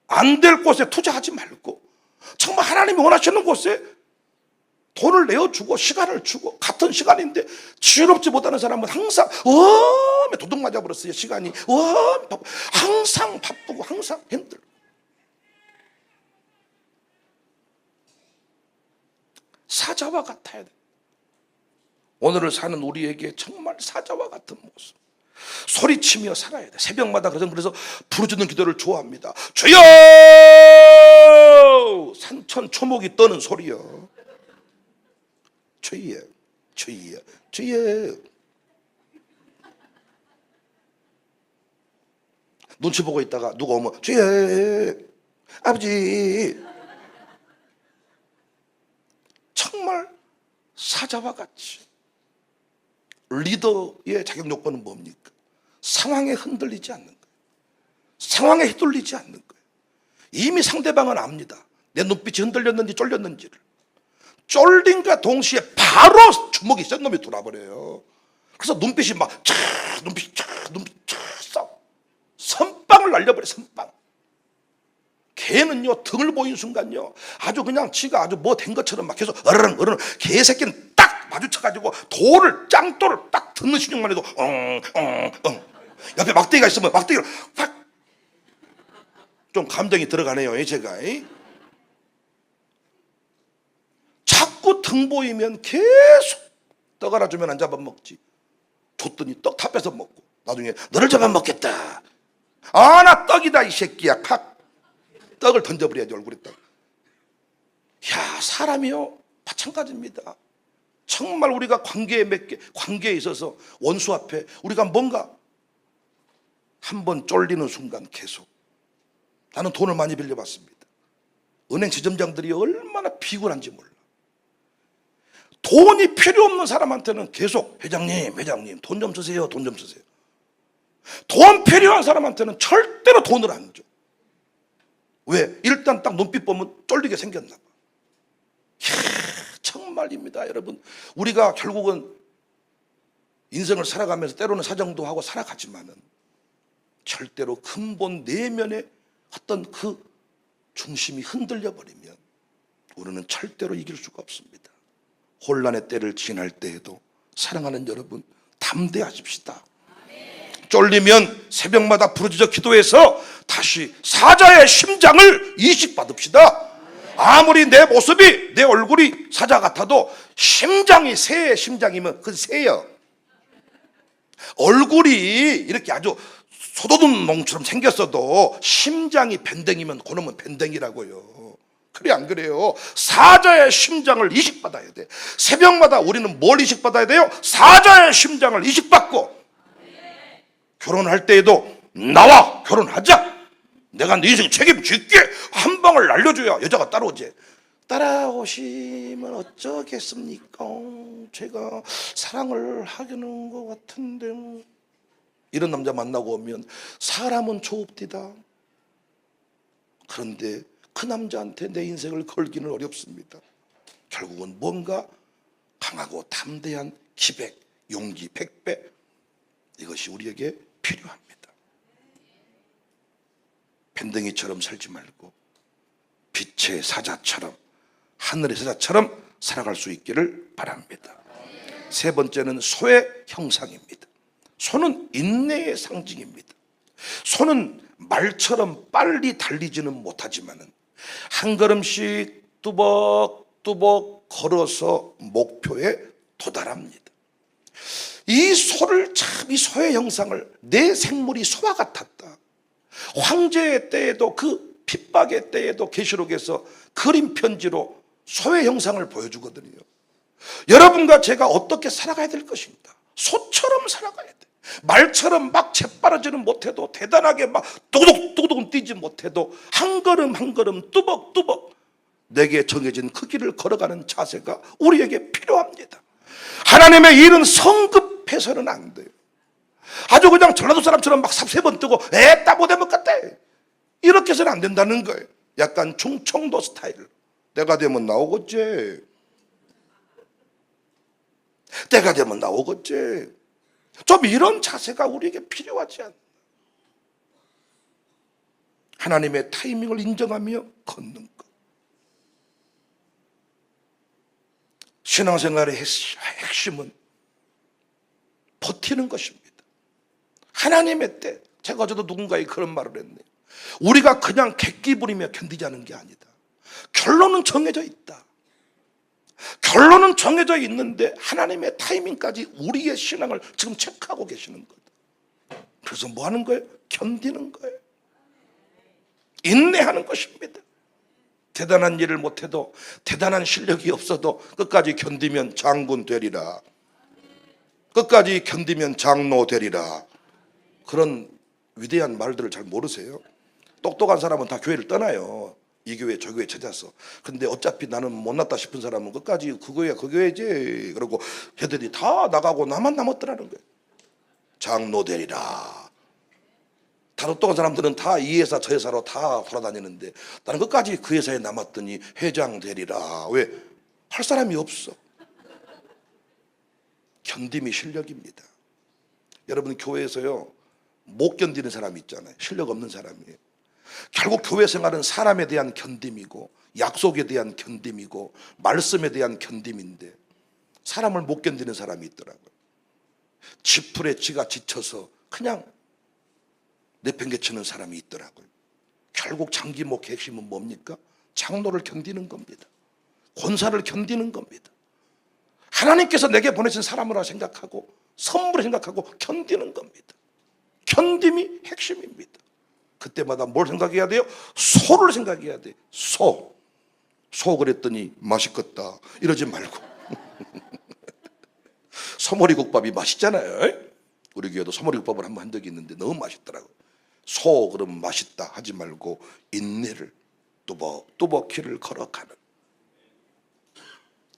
안 될 곳에 투자하지 말고 정말 하나님이 원하시는 곳에 돈을 내어주고 시간을 주고 같은 시간인데 지혜롭지 못하는 사람은 항상 도둑 맞아버렸어요. 시간이 항상 바쁘고 항상 힘들고. 사자와 같아야 돼. 오늘을 사는 우리에게 정말 사자와 같은 모습, 소리치며 살아야 돼. 새벽마다 그래서 부르짖는 기도를 좋아합니다. 주여! 산천 초목이 떠는 소리요. 주여, 주여, 주여. 눈치 보고 있다가 누가 오면 주여, 아버지. 정말 사자와 같이. 리더의 자격 요건은 뭡니까? 상황에 흔들리지 않는 거예요. 상황에 휘둘리지 않는 거예요. 이미 상대방은 압니다. 내 눈빛이 흔들렸는지 쫄렸는지를. 쫄림과 동시에 바로 주먹이 센 놈이 돌아버려요. 그래서 눈빛이 막 눈빛 싸워. 선빵을 날려버려. 선빵. 개는요, 등을 보인 순간요, 아주 그냥 지가 아주 뭐 된 것처럼 막 계속 어르릉 개새끼는 딱 마주쳐가지고 짱돌을 딱 듣는 신용만 해도 옆에 막대기가 있으면 막대기를 확. 좀 감정이 들어가네요, 제가. 자꾸 등 보이면 계속 떡 하나 주면 안 잡아먹지. 줬더니 떡 다 뺏어 먹고 나중에 너를 잡아먹겠다. 나 떡이다 이 새끼야. 칵. 떡을 던져버려야지, 얼굴에 떡. 야, 사람이요 마찬가지입니다. 정말 우리가 관계에 있어서 원수 앞에 우리가 뭔가 한번 쫄리는 순간 계속. 나는 돈을 많이 빌려봤습니다. 은행 지점장들이 얼마나 비굴한지 몰라. 돈이 필요 없는 사람한테는 계속 회장님 돈 좀 쓰세요. 돈 좀 쓰세요. 돈 필요한 사람한테는 절대로 돈을 안 줘. 왜? 일단 딱 눈빛 보면 쫄리게 생겼나 봐. 정말입니다, 여러분. 우리가 결국은 인생을 살아가면서 때로는 사정도 하고 살아가지만은 절대로 근본 내면의 어떤 그 중심이 흔들려 버리면 우리는 절대로 이길 수가 없습니다. 혼란의 때를 지날 때에도 사랑하는 여러분, 담대하십시다. 쫄리면 새벽마다 부르짖어 기도해서 다시 사자의 심장을 이식받읍시다. 아무리 내 모습이, 내 얼굴이 사자 같아도 심장이 새의 심장이면 그건 새요. 얼굴이 이렇게 아주 소도둑 놈처럼 생겼어도 심장이 밴댕이면 그놈은 밴댕이라고요. 그래 안 그래요? 사자의 심장을 이식받아야 돼. 새벽마다 우리는 뭘 이식받아야 돼요? 사자의 심장을 이식받고, 결혼할 때에도 나와 결혼하자. 내가 네 인생 책임질게. 한 방을 날려줘야 여자가 따라오지. 따라오시면 어쩌겠습니까? 제가 사랑을 하려는 것 같은데. 이런 남자 만나고 오면 사람은 좋읍디다. 그런데 그 남자한테 내 인생을 걸기는 어렵습니다. 결국은 뭔가 강하고 담대한 기백, 용기 100배, 이것이 우리에게 필요합니다. 밴댕이처럼 살지 말고 빛의 사자처럼, 하늘의 사자처럼 살아갈 수 있기를 바랍니다. 세 번째는 소의 형상입니다. 소는 인내의 상징입니다. 소는 말처럼 빨리 달리지는 못하지만은 한 걸음씩 뚜벅뚜벅 걸어서 목표에 도달합니다. 이 소를 참, 이 소의 형상을 내 생물이 소와 같았다. 황제의 때에도, 그 핍박의 때에도 계시록에서 그림 편지로 소의 형상을 보여주거든요. 여러분과 제가 어떻게 살아가야 될 것인가? 소처럼 살아가야 돼. 말처럼 막 재빠르지는 못해도, 대단하게 막 뚜구둑뚜구둑 뛰지 못해도 한 걸음 한 걸음 뚜벅뚜벅 내게 정해진 그 길을 걸어가는 자세가 우리에게 필요합니다. 하나님의 일은 성급해서는 안 돼요. 아주 그냥 전라도 사람처럼 막 세 번 뜨고 에따 못해 먹겠다, 이렇게 해서는 안 된다는 거예요. 약간 충청도 스타일. 내가 되면 나오겠지. 때가 되면 나오겠지. 좀 이런 자세가 우리에게 필요하지 않나. 하나님의 타이밍을 인정하며 걷는 것. 신앙생활의 핵심은 버티는 것입니다. 하나님의 때. 제가 어제도 누군가에 그런 말을 했네요. 우리가 그냥 객기 부리며 견디자는 게 아니다. 결론은 정해져 있다. 결론은 정해져 있는데 하나님의 타이밍까지 우리의 신앙을 지금 체크하고 계시는 거다. 그래서 뭐 하는 거예요? 견디는 거예요. 인내하는 것입니다. 대단한 일을 못해도, 대단한 실력이 없어도 끝까지 견디면 장군 되리라. 끝까지 견디면 장로 되리라. 그런 위대한 말들을 잘 모르세요? 똑똑한 사람은 다 교회를 떠나요. 이 교회 저 교회 찾아서. 근데 어차피 나는 못났다 싶은 사람은 끝까지 그거야 그 교회지. 그러고 걔들이 다 나가고 나만 남았더라는 거예요. 장로 되리라. 다 똑똑한 사람들은 다 이 회사 저 회사로 다 돌아다니는데 나는 끝까지 그 회사에 남았더니 회장 되리라. 왜? 할 사람이 없어. 견딤이 실력입니다. 여러분 교회에서요 못 견디는 사람이 있잖아요. 실력 없는 사람이에요. 결국 교회 생활은 사람에 대한 견딤이고 약속에 대한 견딤이고 말씀에 대한 견딤인데 사람을 못 견디는 사람이 있더라고요. 지풀에 지가 지쳐서 그냥 내팽개치는 사람이 있더라고요. 결국 장기 목회 핵심은 뭡니까? 장로를 견디는 겁니다. 권사를 견디는 겁니다. 하나님께서 내게 보내신 사람이라 생각하고 선물을 생각하고 견디는 겁니다. 견딤이 핵심입니다. 그때마다 뭘 생각해야 돼요? 소를 생각해야 돼. 소 그랬더니 맛있겠다 이러지 말고 소머리국밥이 맛있잖아요. 우리 교회도 소머리국밥을 한번 한 적이 있는데 너무 맛있더라고요. 소 그러면 맛있다 하지 말고 인내를 뚜벅뚜벅 걸어가는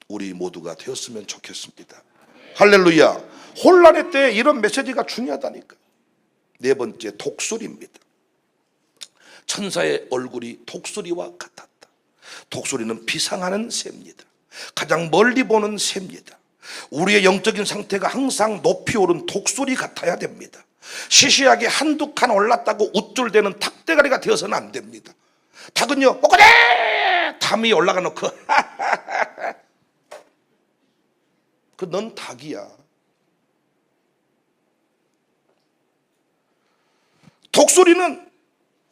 우리 모두가 되었으면 좋겠습니다. 할렐루야. 혼란의 때에 이런 메시지가 중요하다니까. 네 번째, 독수리입니다. 천사의 얼굴이 독수리와 같았다. 독수리는 비상하는 새입니다. 가장 멀리 보는 새입니다. 우리의 영적인 상태가 항상 높이 오른 독수리 같아야 됩니다. 시시하게 한두 칸 올랐다고 우쭐대는 닭대가리가 되어서는 안 됩니다. 닭은요, 꼬꼬대! 담 위에 올라가 놓고 넌 닭이야. 독수리는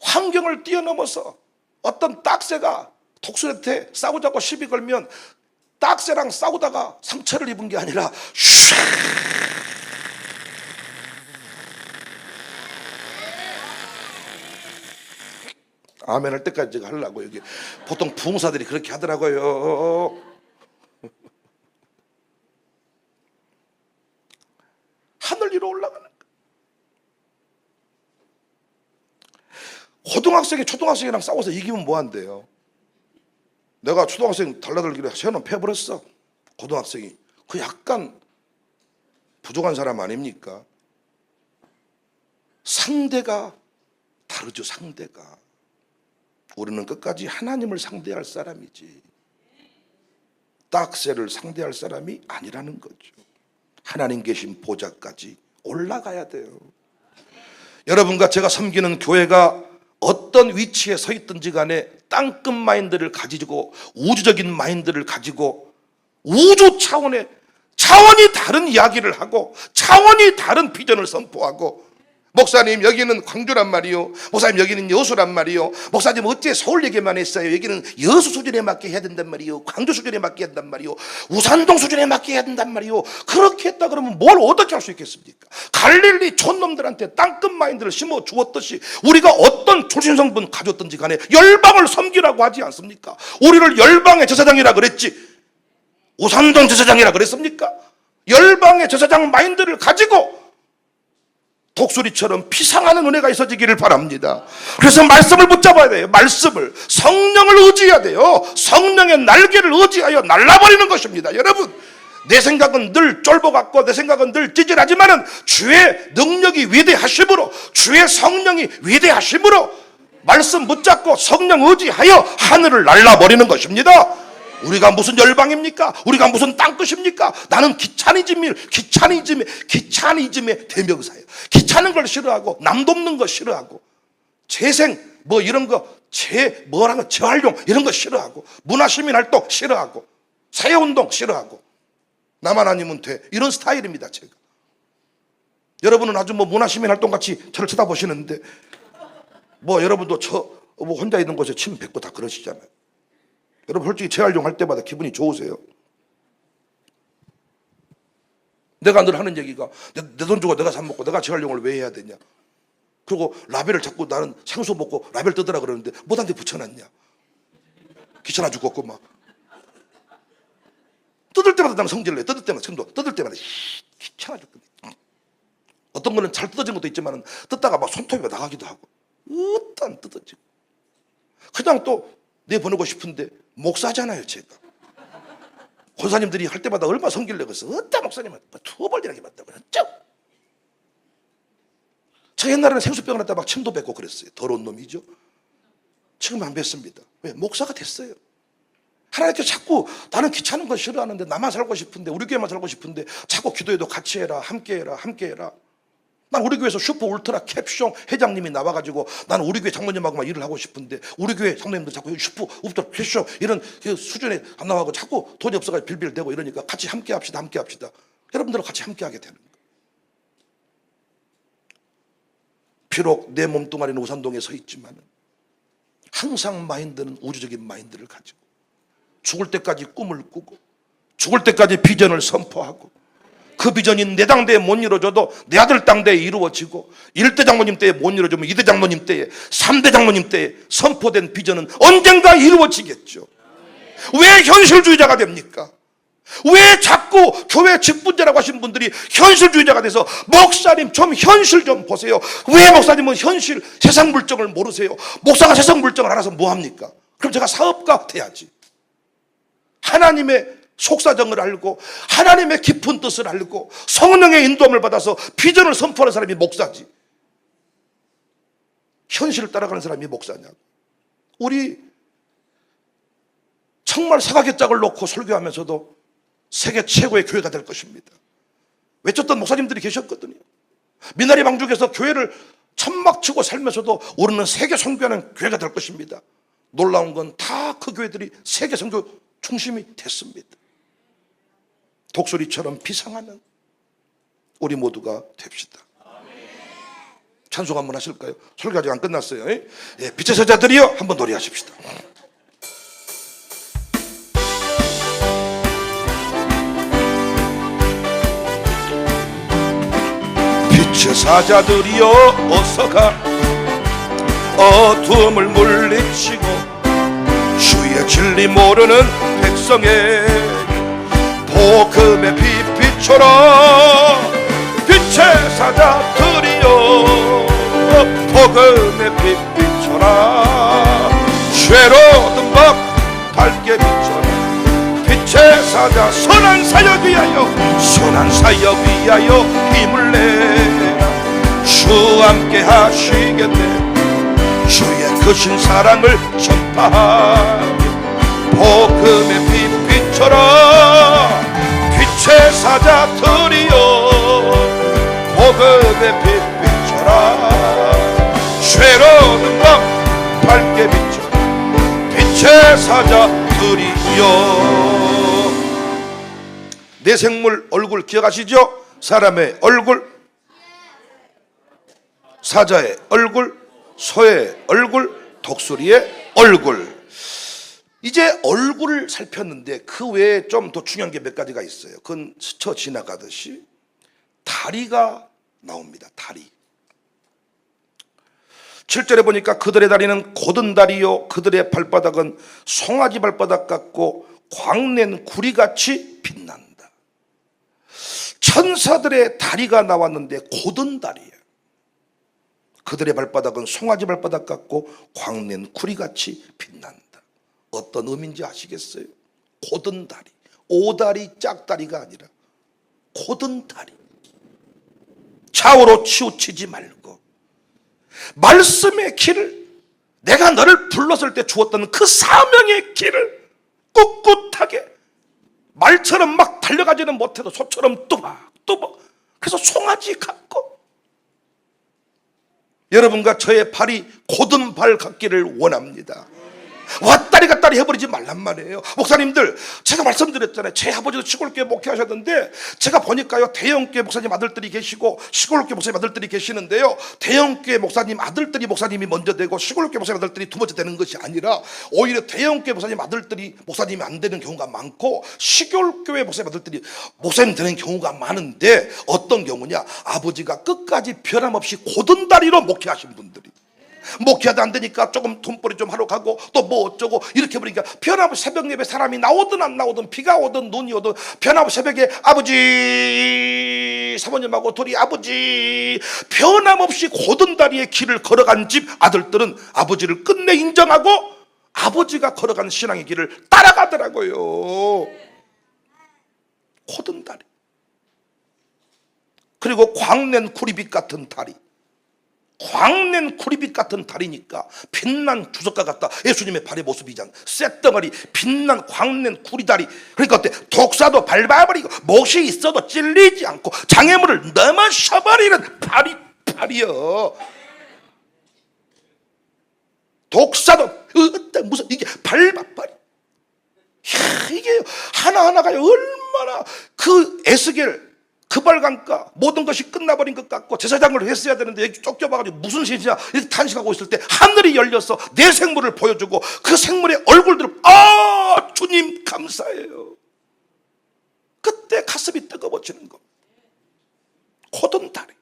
환경을 뛰어넘어서 어떤 딱새가 독수리한테 싸우자고 시비 걸면 딱새랑 싸우다가 상처를 입은 게 아니라 슉 아멘 할 때까지 제가 하려고. 여기 보통 부흥사들이 그렇게 하더라고요. 하늘 위로 올라가는 거예요. 고등학생이 초등학생이랑 싸워서 이기면 뭐 한대요? 내가 초등학생 달라들기로 세워놓으면 패버렸어. 고등학생이. 그 약간 부족한 사람 아닙니까? 상대가 다르죠. 상대가. 우리는 끝까지 하나님을 상대할 사람이지 딱새를 상대할 사람이 아니라는 거죠. 하나님 계신 보좌까지 올라가야 돼요. 여러분과 제가 섬기는 교회가 어떤 위치에 서 있든지 간에 땅끝 마인드를 가지고 우주적인 마인드를 가지고 우주 차원이 다른 이야기를 하고 차원이 다른 비전을 선포하고, 목사님 여기는 광주란 말이요, 목사님 여기는 여수란 말이요, 목사님 어째 서울 얘기만 했어요, 여기는 여수 수준에 맞게 해야 된단 말이요, 광주 수준에 맞게 해야 된단 말이요, 우산동 수준에 맞게 해야 된단 말이요. 그렇게 했다 그러면 뭘 어떻게 할 수 있겠습니까? 갈릴리 촌놈들한테 땅끝 마인드를 심어 주었듯이 우리가 어떤 출신성분 가졌든지 간에 열방을 섬기라고 하지 않습니까? 우리를 열방의 제사장이라 그랬지 우산동 제사장이라 그랬습니까? 열방의 제사장 마인드를 가지고 독수리처럼 피상하는 은혜가 있어지기를 바랍니다. 그래서 말씀을 붙잡아야 돼요. 말씀을, 성령을 의지해야 돼요. 성령의 날개를 의지하여 날라버리는 것입니다. 여러분, 내 생각은 늘 쫄보같고 내 생각은 늘 찌질하지만은 주의 능력이 위대하심으로, 주의 성령이 위대하심으로 말씀 붙잡고 성령 의지하여 하늘을 날라버리는 것입니다. 우리가 무슨 열방입니까? 우리가 무슨 땅끝입니까? 나는 귀차니즘의 대명사예요. 귀찮은 걸 싫어하고 남 돕는 거 싫어하고 재생 뭐 이런 거 재활용 이런 거 싫어하고 문화시민활동 싫어하고 사회운동 싫어하고 나만 아니면 돼 이런 스타일입니다. 제가. 여러분은 아주 뭐 문화시민활동 같이 저를 쳐다보시는데 뭐 여러분도 뭐 혼자 있는 곳에 침 뱉고 다 그러시잖아요. 여러분 솔직히 재활용 할 때마다 기분이 좋으세요? 내가 늘 하는 얘기가 내 돈 주고 내가 사 먹고 내가 재활용을 왜 해야 되냐. 그리고 라벨을 자꾸 나는 생수 먹고 라벨 뜯으라 그러는데 못한테 붙여놨냐. 귀찮아 죽겠고 막. 뜯을 때마다 나는 성질을 내. 뜯을 때마다 귀찮아 죽겠네. 어떤 거는 잘 뜯어진 것도 있지만 뜯다가 막 손톱이 나가기도 하고 으딴 뜯어지고 그냥 또 내보내고 싶은데 목사잖아요. 제가 권사님들이 할 때마다 얼마나 성질 내겠어. 으따 목사님은 투어벌리라게 맞다고 그랬죠. 저 옛날에는 생수병을 갖다 막 침도 뱉고 그랬어요. 더러운 놈이죠. 지금 안 뱉습니다. 왜? 목사가 됐어요. 하나님께 자꾸 나는 귀찮은 거 싫어하는데 나만 살고 싶은데 우리 교회만 살고 싶은데 자꾸 기도해도 같이 해라 함께 해라. 난 우리 교회에서 슈퍼 울트라 캡숑 회장님이 나와가지고 나는 우리 교회 장모님하고만 일을 하고 싶은데 우리 교회 장모님들 자꾸 슈퍼 울트라 캡숑 이런 수준에 안 나와가지고 자꾸 돈이 없어가지고 빌빌대고 이러니까 같이 함께 합시다. 여러분들과 같이 함께 하게 되는 거예요. 비록 내 몸뚱아리는 우산동에 서 있지만 항상 마인드는 우주적인 마인드를 가지고 죽을 때까지 꿈을 꾸고 죽을 때까지 비전을 선포하고 그 비전이 내 당대에 못 이루어져도 내 아들 당대에 이루어지고 1대 장로님 때에 못 이루어지면 2대 장로님 때에 3대 장로님 때에 선포된 비전은 언젠가 이루어지겠죠. 왜 현실주의자가 됩니까? 왜 자꾸 교회 직분자라고 하신 분들이 현실주의자가 돼서 목사님 좀 현실 좀 보세요. 왜 목사님은 현실 세상 물정을 모르세요? 목사가 세상 물정을 알아서 뭐합니까? 그럼 제가 사업가 돼야지. 하나님의 속사정을 알고 하나님의 깊은 뜻을 알고 성령의 인도함을 받아서 비전을 선포하는 사람이 목사지. 현실을 따라가는 사람이 목사냐고. 우리 정말 사각의 짝을 놓고 설교하면서도 세계 최고의 교회가 될 것입니다. 외쳤던 목사님들이 계셨거든요. 미나리 방죽에서 교회를 천막치고 살면서도 우리는 세계 선교하는 교회가 될 것입니다. 놀라운 건 다 그 교회들이 세계 선교 중심이 됐습니다. 독수리처럼 비상하는 우리 모두가 됩시다. 찬송 한번 하실까요? 설교 아직 안 끝났어요. 예, 빛의 제자들이여 한번 노래하십시다. 빛의 사자들이여 어서가 어둠을 물리치고 주의 진리 모르는 백성의 복음의 빛비춰라. 빛의 사자들이여 복음의 빛비춰라. 죄로 든 밤 밝게 비춰라. 빛의 사자 선한 사역 위하여 힘을 내라. 주 함께 하시겠네. 주의 크신 사랑을 전파하며 복음의 빛 비춰라. 빛의 사자들이여 복음의 빛 비춰라. 죄로는 밤 밝게 비춰라. 빛의 사자들이여. 내 생물 얼굴 기억하시죠? 사람의 얼굴, 사자의 얼굴, 소의 얼굴, 독수리의 얼굴. 이제 얼굴을 살폈는데 그 외에 좀 더 중요한 게 몇 가지가 있어요. 그건 스쳐 지나가듯이 다리가 나옵니다. 다리. 7절에 보니까 그들의 다리는 곧은 다리요 그들의 발바닥은 송아지 발바닥 같고 광낸 구리같이 빛난다. 천사들의 다리가 나왔는데 곧은 다리예요. 그들의 발바닥은 송아지 발바닥 같고 광낸 구리같이 빛난다. 어떤 의미인지 아시겠어요? 곧은 다리, 오다리 짝다리가 아니라 곧은 다리. 좌우로 치우치지 말고 말씀의 길을, 내가 너를 불렀을 때 주었던 그 사명의 길을 꿋꿋하게 말처럼 막 달려가지는 못해도 소처럼 뚜벅뚜벅, 그래서 송아지 같고, 여러분과 저의 발이 곧은 발 같기를 원합니다. 왔다리 갔다리 해버리지 말란 말이에요. 목사님들, 제가 말씀드렸잖아요. 제 아버지도 시골교회 목회하셨는데, 제가 보니까요, 대형교회 목사님 아들들이 계시고 시골교회 목사님 아들들이 계시는데요, 대형교회 목사님 아들들이 목사님이 먼저 되고 시골교회 목사님 아들들이 두 번째 되는 것이 아니라, 오히려 대형교회 목사님 아들들이 목사님이 안 되는 경우가 많고 시골교회 목사님 아들들이 목사님 되는 경우가 많은데, 어떤 경우냐, 아버지가 끝까지 변함없이 곧은 다리로 목회하신 분들이, 목회하다 안 되니까 조금 돈벌이 좀 하러 가고 또 뭐 어쩌고 이렇게 보니까 변함없이 새벽 예배 사람이 나오든 안 나오든 비가 오든 눈이 오든 변함없이 새벽에 아버지, 사모님하고 둘이 아버지, 변함없이 곧은 다리의 길을 걸어간 집 아들들은 아버지를 끝내 인정하고 아버지가 걸어간 신앙의 길을 따라가더라고요. 곧은 다리. 그리고 광낸 구리빛 같은 다리. 광낸 구리빛 같은 다리니까 빛난 주석과 같다. 예수님의 발의 모습이잖아. 쇳덩어리, 빛난 광낸 구리다리. 그러니까 어때? 독사도 밟아버리고 못이 있어도 찔리지 않고 장애물을 넘어서버리는 발이요. 독사도 무슨 이게 밟아버리. 이게 하나하나가 얼마나 그 에스겔 그 발감가 모든 것이 끝나버린 것 같고 제사장을 했어야 되는데 여기 쫓겨봐가지고 무슨 신이냐 이렇게 탄식하고 있을 때 하늘이 열려서 내 생물을 보여주고 그 생물의 얼굴들을 주님 감사해요. 그때 가슴이 뜨거워지는 겁니다. 곧은 다리,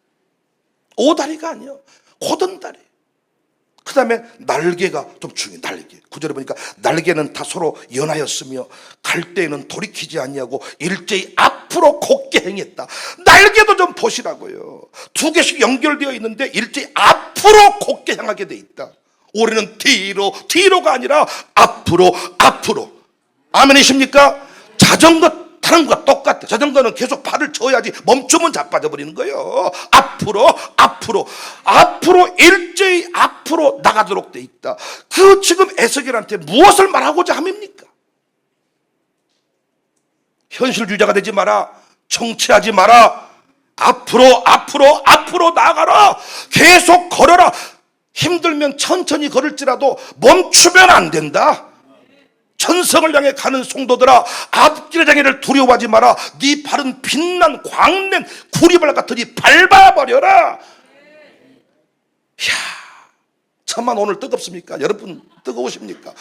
오다리가 아니요, 곧은 다리. 그 다음에 날개가 좀 중요해. 날개. 구절에 보니까 날개는 다 서로 연하였으며 갈 때에는 돌이키지 아니하고 일제히 앞으로 곧게 행했다. 날개도 좀 보시라고요. 두 개씩 연결되어 있는데 일제히 앞으로 곧게 향하게 돼 있다. 올해는 뒤로가 아니라 앞으로. 아멘이십니까? 자전거 타는 것과 똑같아. 자전거는 계속 발을 쳐야지 멈추면 자빠져버리는 거예요. 앞으로 일제히 앞으로 나가도록 돼 있다. 그 지금 에스겔한테 무엇을 말하고자 함입니까? 현실주의자가 되지 마라. 정치하지 마라. 앞으로 나가라. 계속 걸어라. 힘들면 천천히 걸을지라도 멈추면 안 된다. 천성을 향해 가는 성도들아, 앞길의 장애를 두려워하지 마라. 네 발은 빛난 광낸 구리발 같으니 밟아버려라. 이야, 천만 오늘 뜨겁습니까? 여러분 뜨거우십니까?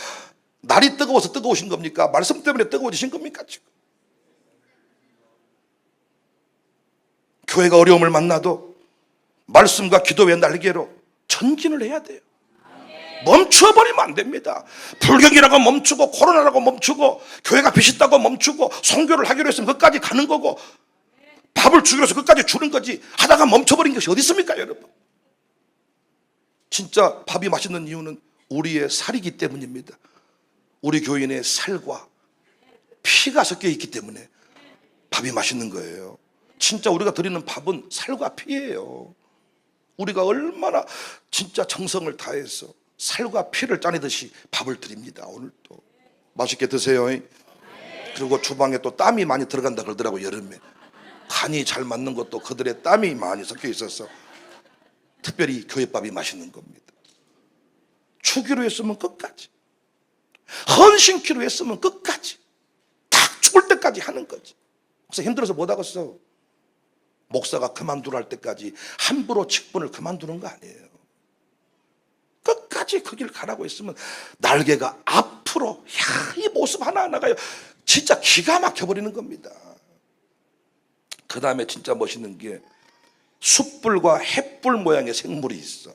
날이 뜨거워서 뜨거우신 겁니까? 말씀 때문에 뜨거워지신 겁니까? 지금 교회가 어려움을 만나도 말씀과 기도의 날개로 전진을 해야 돼요. 멈춰버리면 안 됩니다. 불경이라고 멈추고 코로나라고 멈추고 교회가 빚 있다고 멈추고 선교를 하기로 했으면 끝까지 가는 거고 밥을 주기로 해서 끝까지 주는 거지 하다가 멈춰버린 것이 어디 있습니까? 여러분, 진짜 밥이 맛있는 이유는 우리의 살이기 때문입니다. 우리 교인의 살과 피가 섞여 있기 때문에 밥이 맛있는 거예요. 진짜 우리가 드리는 밥은 살과 피예요. 우리가 얼마나 진짜 정성을 다해서 살과 피를 짜내듯이 밥을 드립니다. 오늘도 맛있게 드세요. 그리고 주방에 또 땀이 많이 들어간다 그러더라고요. 여름에 간이 잘 맞는 것도 그들의 땀이 많이 섞여 있어서 특별히 교회밥이 맛있는 겁니다. 주기로 했으면 끝까지, 헌신키로 했으면 끝까지, 딱 죽을 때까지 하는 거지. 그래서 힘들어서 못 하겠어. 목사가 그만두라 할 때까지 함부로 직분을 그만두는 거 아니에요. 끝까지 그 길 가라고 했으면 날개가 앞으로, 이 모습 하나하나가 진짜 기가 막혀버리는 겁니다. 그 다음에 진짜 멋있는 게 숯불과 햇불 모양의 생물이 있어.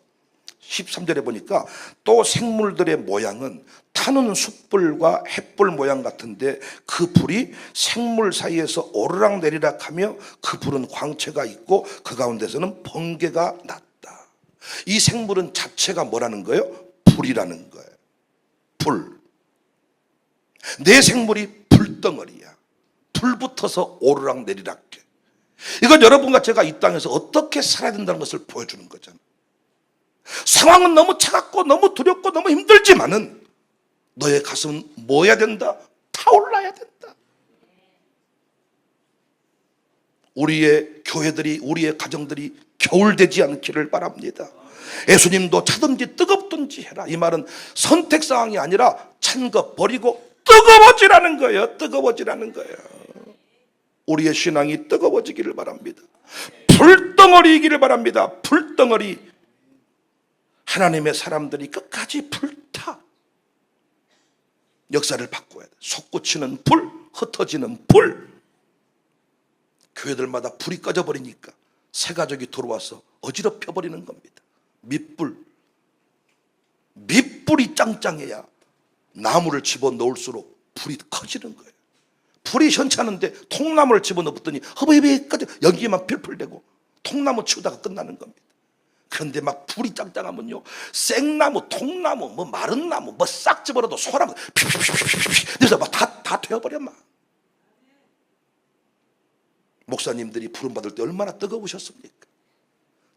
13절에 보니까 또 생물들의 모양은 타는 숯불과 햇불 모양 같은데 그 불이 생물 사이에서 오르락내리락 하며 그 불은 광채가 있고 그 가운데서는 번개가 났다. 이 생물은 자체가 뭐라는 거예요? 불이라는 거예요. 불. 내 생물이 불덩어리야. 불 붙어서 오르락내리락 해. 이건 여러분과 제가 이 땅에서 어떻게 살아야 된다는 것을 보여주는 거잖아요. 상황은 너무 차갑고 너무 두렵고 너무 힘들지만은 너의 가슴은 뭐 해야 된다? 타올라야 된다. 우리의 교회들이, 우리의 가정들이 겨울되지 않기를 바랍니다. 예수님도 차든지 뜨겁든지 해라. 이 말은 선택사항이 아니라 찬 것 버리고 뜨거워지라는 거예요. 뜨거워지라는 거예요. 우리의 신앙이 뜨거워지기를 바랍니다. 불덩어리이기를 바랍니다. 불덩어리. 하나님의 사람들이 끝까지 불타 역사를 바꿔야 돼. 솟구치는 불, 흩어지는 불. 교회들마다 불이 꺼져버리니까 새 가족이 들어와서 어지럽혀 버리는 겁니다. 밑불. 밑불이 짱짱해야 나무를 집어넣을수록 불이 커지는 거예요. 불이 현찮은데 통나무를 집어넣었더니 허비비까지 연기만 필필대고 통나무 치우다가 끝나는 겁니다. 그런데 막 불이 짱짱하면요, 생나무, 통나무, 뭐 마른 나무, 뭐 싹 집어넣어도 소나무 피피피피피피 그래서 막 다 되어버려. 막 목사님들이 부름받을 때 얼마나 뜨거우셨습니까?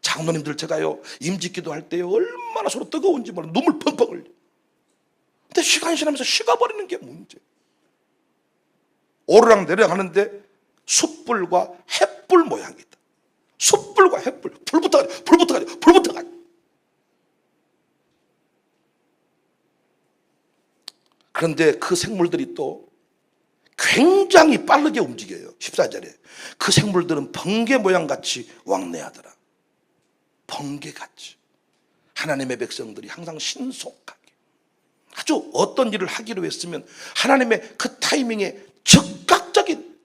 장로님들 제가요 임직기도 할 때요 얼마나 서로 뜨거운지 몰라. 눈물 펑펑 흘려. 근데 시간이 지나면서 식어버리는 게 문제. 오르락 내리락 하는데 숯불과 햇불 모양이다. 숯불과 햇불. 불 붙어가지고. 그런데 그 생물들이 또 굉장히 빠르게 움직여요. 14절에 그 생물들은 번개 모양같이 왕래하더라. 번개같이. 하나님의 백성들이 항상 신속하게 아주 어떤 일을 하기로 했으면 하나님의 그 타이밍에 즉각적인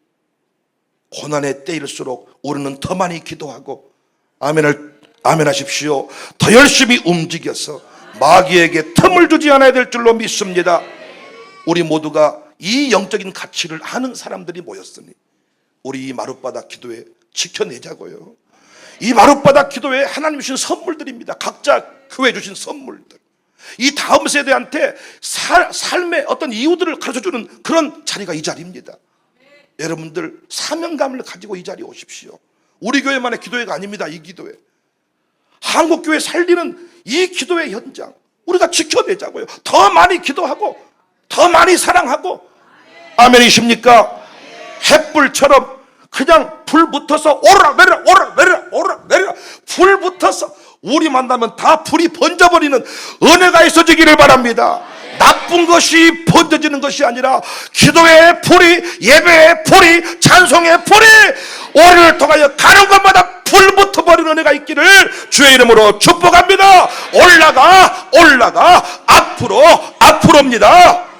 고난의 때일수록 우리는 더 많이 기도하고 아멘하십시오. 더 열심히 움직여서 마귀에게 틈을 주지 않아야 될 줄로 믿습니다. 우리 모두가 이 영적인 가치를 아는 사람들이 모였으니 우리 이 마룻바닥 기도회 지켜내자고요. 이 마룻바닥 기도회 하나님 주신 선물들입니다. 각자 교회 주신 선물들. 이 다음 세대한테 삶의 어떤 이유들을 가르쳐주는 그런 자리가 이 자리입니다. 여러분들 사명감을 가지고 이 자리에 오십시오. 우리 교회만의 기도회가 아닙니다. 이 기도회, 한국교회 살리는 이 기도회 현장 우리가 지켜내자고요. 더 많이 기도하고 더 많이 사랑하고. 아멘이십니까? 햇불처럼 그냥 불 붙어서 오르락 내리락 불 붙어서 우리 만나면 다 불이 번져버리는 은혜가 있어지기를 바랍니다. 나쁜 것이 번져지는 것이 아니라 기도의 불이, 예배의 불이, 찬송의 불이 우리를 통하여 가는 곳마다 불 붙어버리는 은혜가 있기를 주의 이름으로 축복합니다. 올라가 앞으로입니다.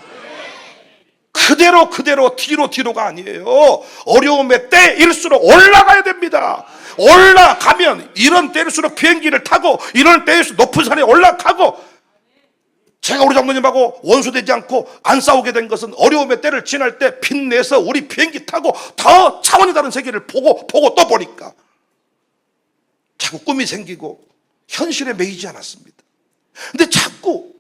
그대로 뒤로가 아니에요. 어려움의 때일수록 올라가야 됩니다. 올라가면 이런 때일수록 비행기를 타고 이런 때일수록 높은 산에 올라가고. 제가 우리 장로님하고 원수되지 않고 안 싸우게 된 것은 어려움의 때를 지날 때 빚내서 우리 비행기 타고 더 차원이 다른 세계를 보고 또 보니까 자꾸 꿈이 생기고 현실에 매이지 않았습니다. 근데 자꾸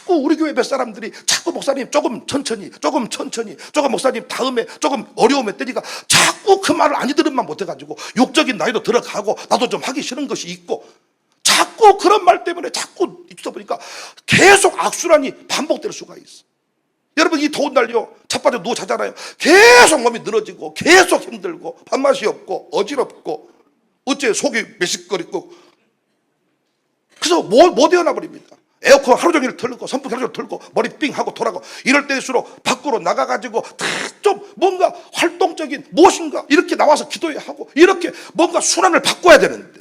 우리 교회 몇 사람들이 자꾸 목사님 조금 천천히 조금 목사님 다음에 조금 어려움에 때리가 자꾸 그 말을 아니 들은만 못해가지고 육적인 나이도 들어가고 나도 좀 하기 싫은 것이 있고 자꾸 그런 말 때문에 자꾸 있다 보니까 계속 악순환이 반복될 수가 있어. 여러분 이 더운 날요 자빠져 누워 자잖아요. 계속 몸이 늘어지고 계속 힘들고 밥맛이 없고 어지럽고 어째 속이 메식거리고 그래서 못 일어나 버립니다. 에어컨 하루 종일 틀고 선풍기 하루 종일 틀고 머리 삥 하고 돌아가고 이럴 때일수록 밖으로 나가가지고 좀 뭔가 활동적인 무엇인가 이렇게 나와서 기도해야 하고 이렇게 뭔가 순환을 바꿔야 되는데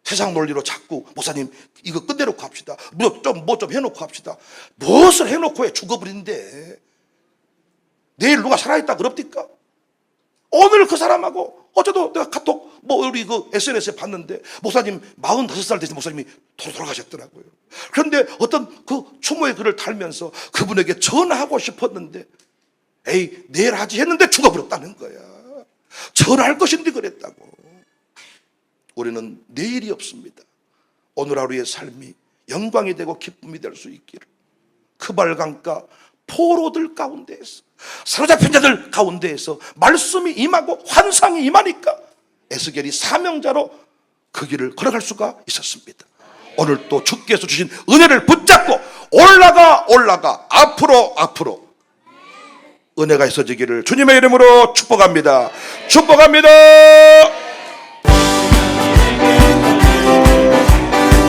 세상 논리로 자꾸 목사님 이거 끝내놓고 합시다. 뭐 좀 해놓고 합시다. 무엇을 해놓고 해? 죽어버린대. 내일 누가 살아있다 그럽니까? 오늘 그 사람하고 어제도 내가 카톡 우리 그 SNS에 봤는데 목사님 45살 되신 목사님이 돌아가셨더라고요. 그런데 어떤 그 추모의 글을 달면서 그분에게 전화하고 싶었는데 에이 내일 하지 했는데 죽어버렸다는 거야. 전화할 것인데 그랬다고. 우리는 내일이 없습니다. 오늘 하루의 삶이 영광이 되고 기쁨이 될 수 있기를 그 발강가 포로들 가운데에서 사로잡힌 자들 가운데에서 말씀이 임하고 환상이 임하니까 에스겔이 사명자로 그 길을 걸어갈 수가 있었습니다. 오늘 또 주께서 주신 은혜를 붙잡고 올라가 앞으로 은혜가 있어지기를 주님의 이름으로 축복합니다. 축복합니다.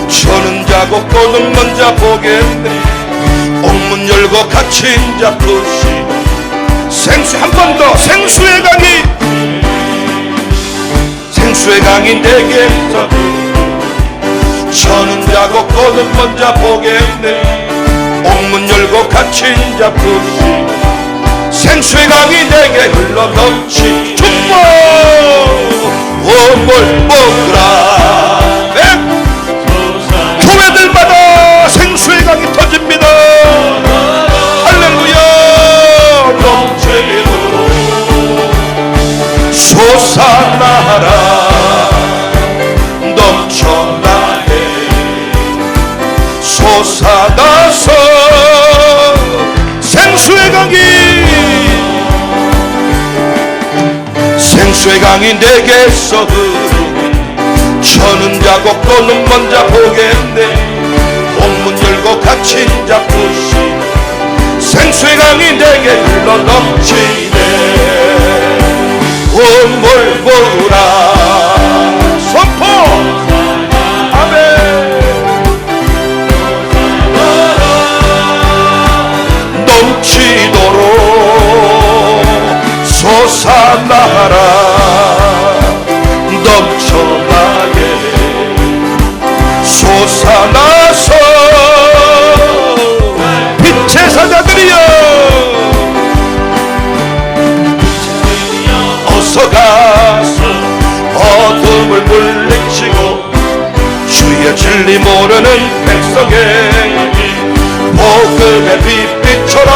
저는 자고 꼬는 먼저 보겠네. 옥문 열고 갇힌 자 푸시 생수 한 번 더 생수의 강이 생수의 강이 내게서 저는 자고 꼬는 먼저 보겠네. 옥문 열고 갇힌 자 푸시 생수의 강이 내게 흘러 넘치 축복 원골 먹으라. 교회들마다 생수의 강이 터집니다. 할렐루야. 넘치도록 솟아나라. 넘쳐나게 솟아나서 생수의 강이 생수의 강이 내게서 흐르네. 저는 자고 또는 먼저 보겠네. 옥문 열고 갇힌 자 푸시 생수의 강이 내게 흘러 넘치네. 온물 보라 선포 아멘. 넘치도록 솟아나라. 넘쳐나게 솟아나서 빛의 사자들이여 어서 가서 어둠을 물리치고 주의 진리 모르는 백성에게 복음의 빛 비춰라.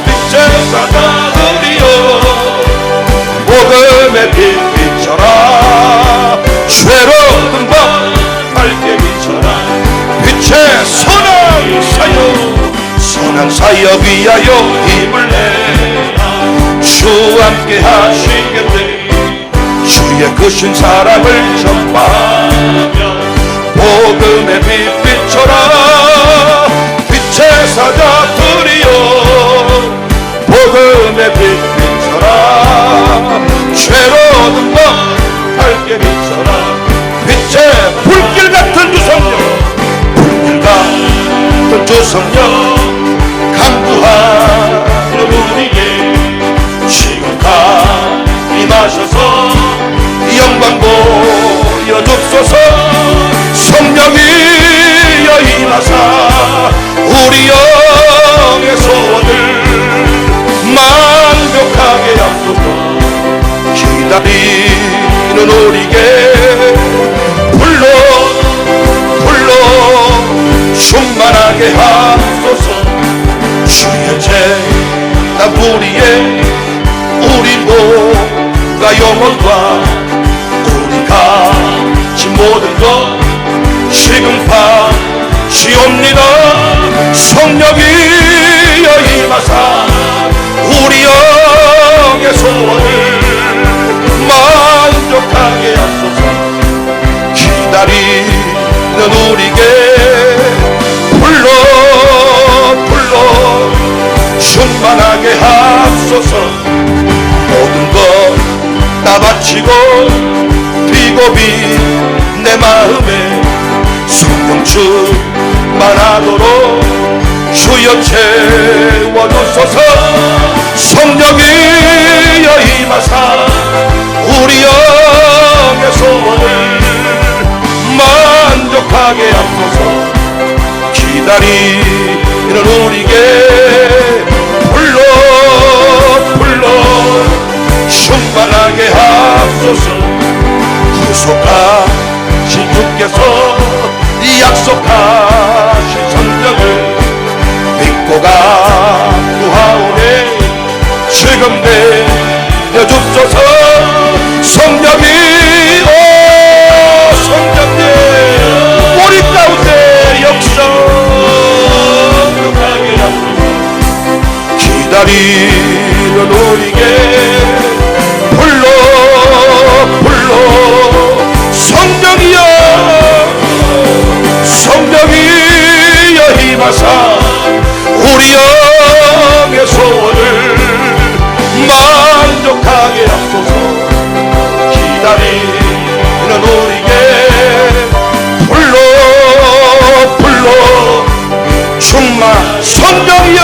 빛의 사자들이여 복음의 빛 비춰라. 죄로운 밤 밝게 비춰라. 빛의 선한 사역 선한 사역 위하여 힘을 내. 주 함께 하시겠네. 주의 크신 사랑을 전파하며 복음의 빛 비춰라. 빛의 사자들이여 복음의 빛 비춰라. 죄로운 밤 밝게 비춰라. 빛의 불길 같은 주성령 불길 같은 주성령 강구하는 우리에게 지금 임하셔서 영광 보여줍소서. 성령이여 임하사 우리 영의 소원을 만족하게 하소서. 기다리는 우리에게 불러 충만하게 하소서. 주의 죄나 불의에 우리 모가 영혼과 우리가 진 모든 것 지금 파시옵니다. 성령이여 임하사 우리 영의 소원을 만족하게 하소서. 기다리는 우리에게 불러 충만하게 하소서. 모든 것 다 바치고 비고비 내 마음에 성령 충만하도록 주여 채워주소서. 성령이여 임하사 우리 영의 소원을 만족하게 하소서. 기다리는 우리에게 불러 충만하게 하소서. 구속하신 주께서 약속하신 성령을 믿고 가구하오네. 지금 내려줍소서. 성령이 성령님 우리 가운데 역사하게 하소서. 기다리는 우리에게 불러 성령이여 임하사 우리 영의 소원을 만족하게 하소서. 기다리는 우리에게 불러 불러 충만 성령이여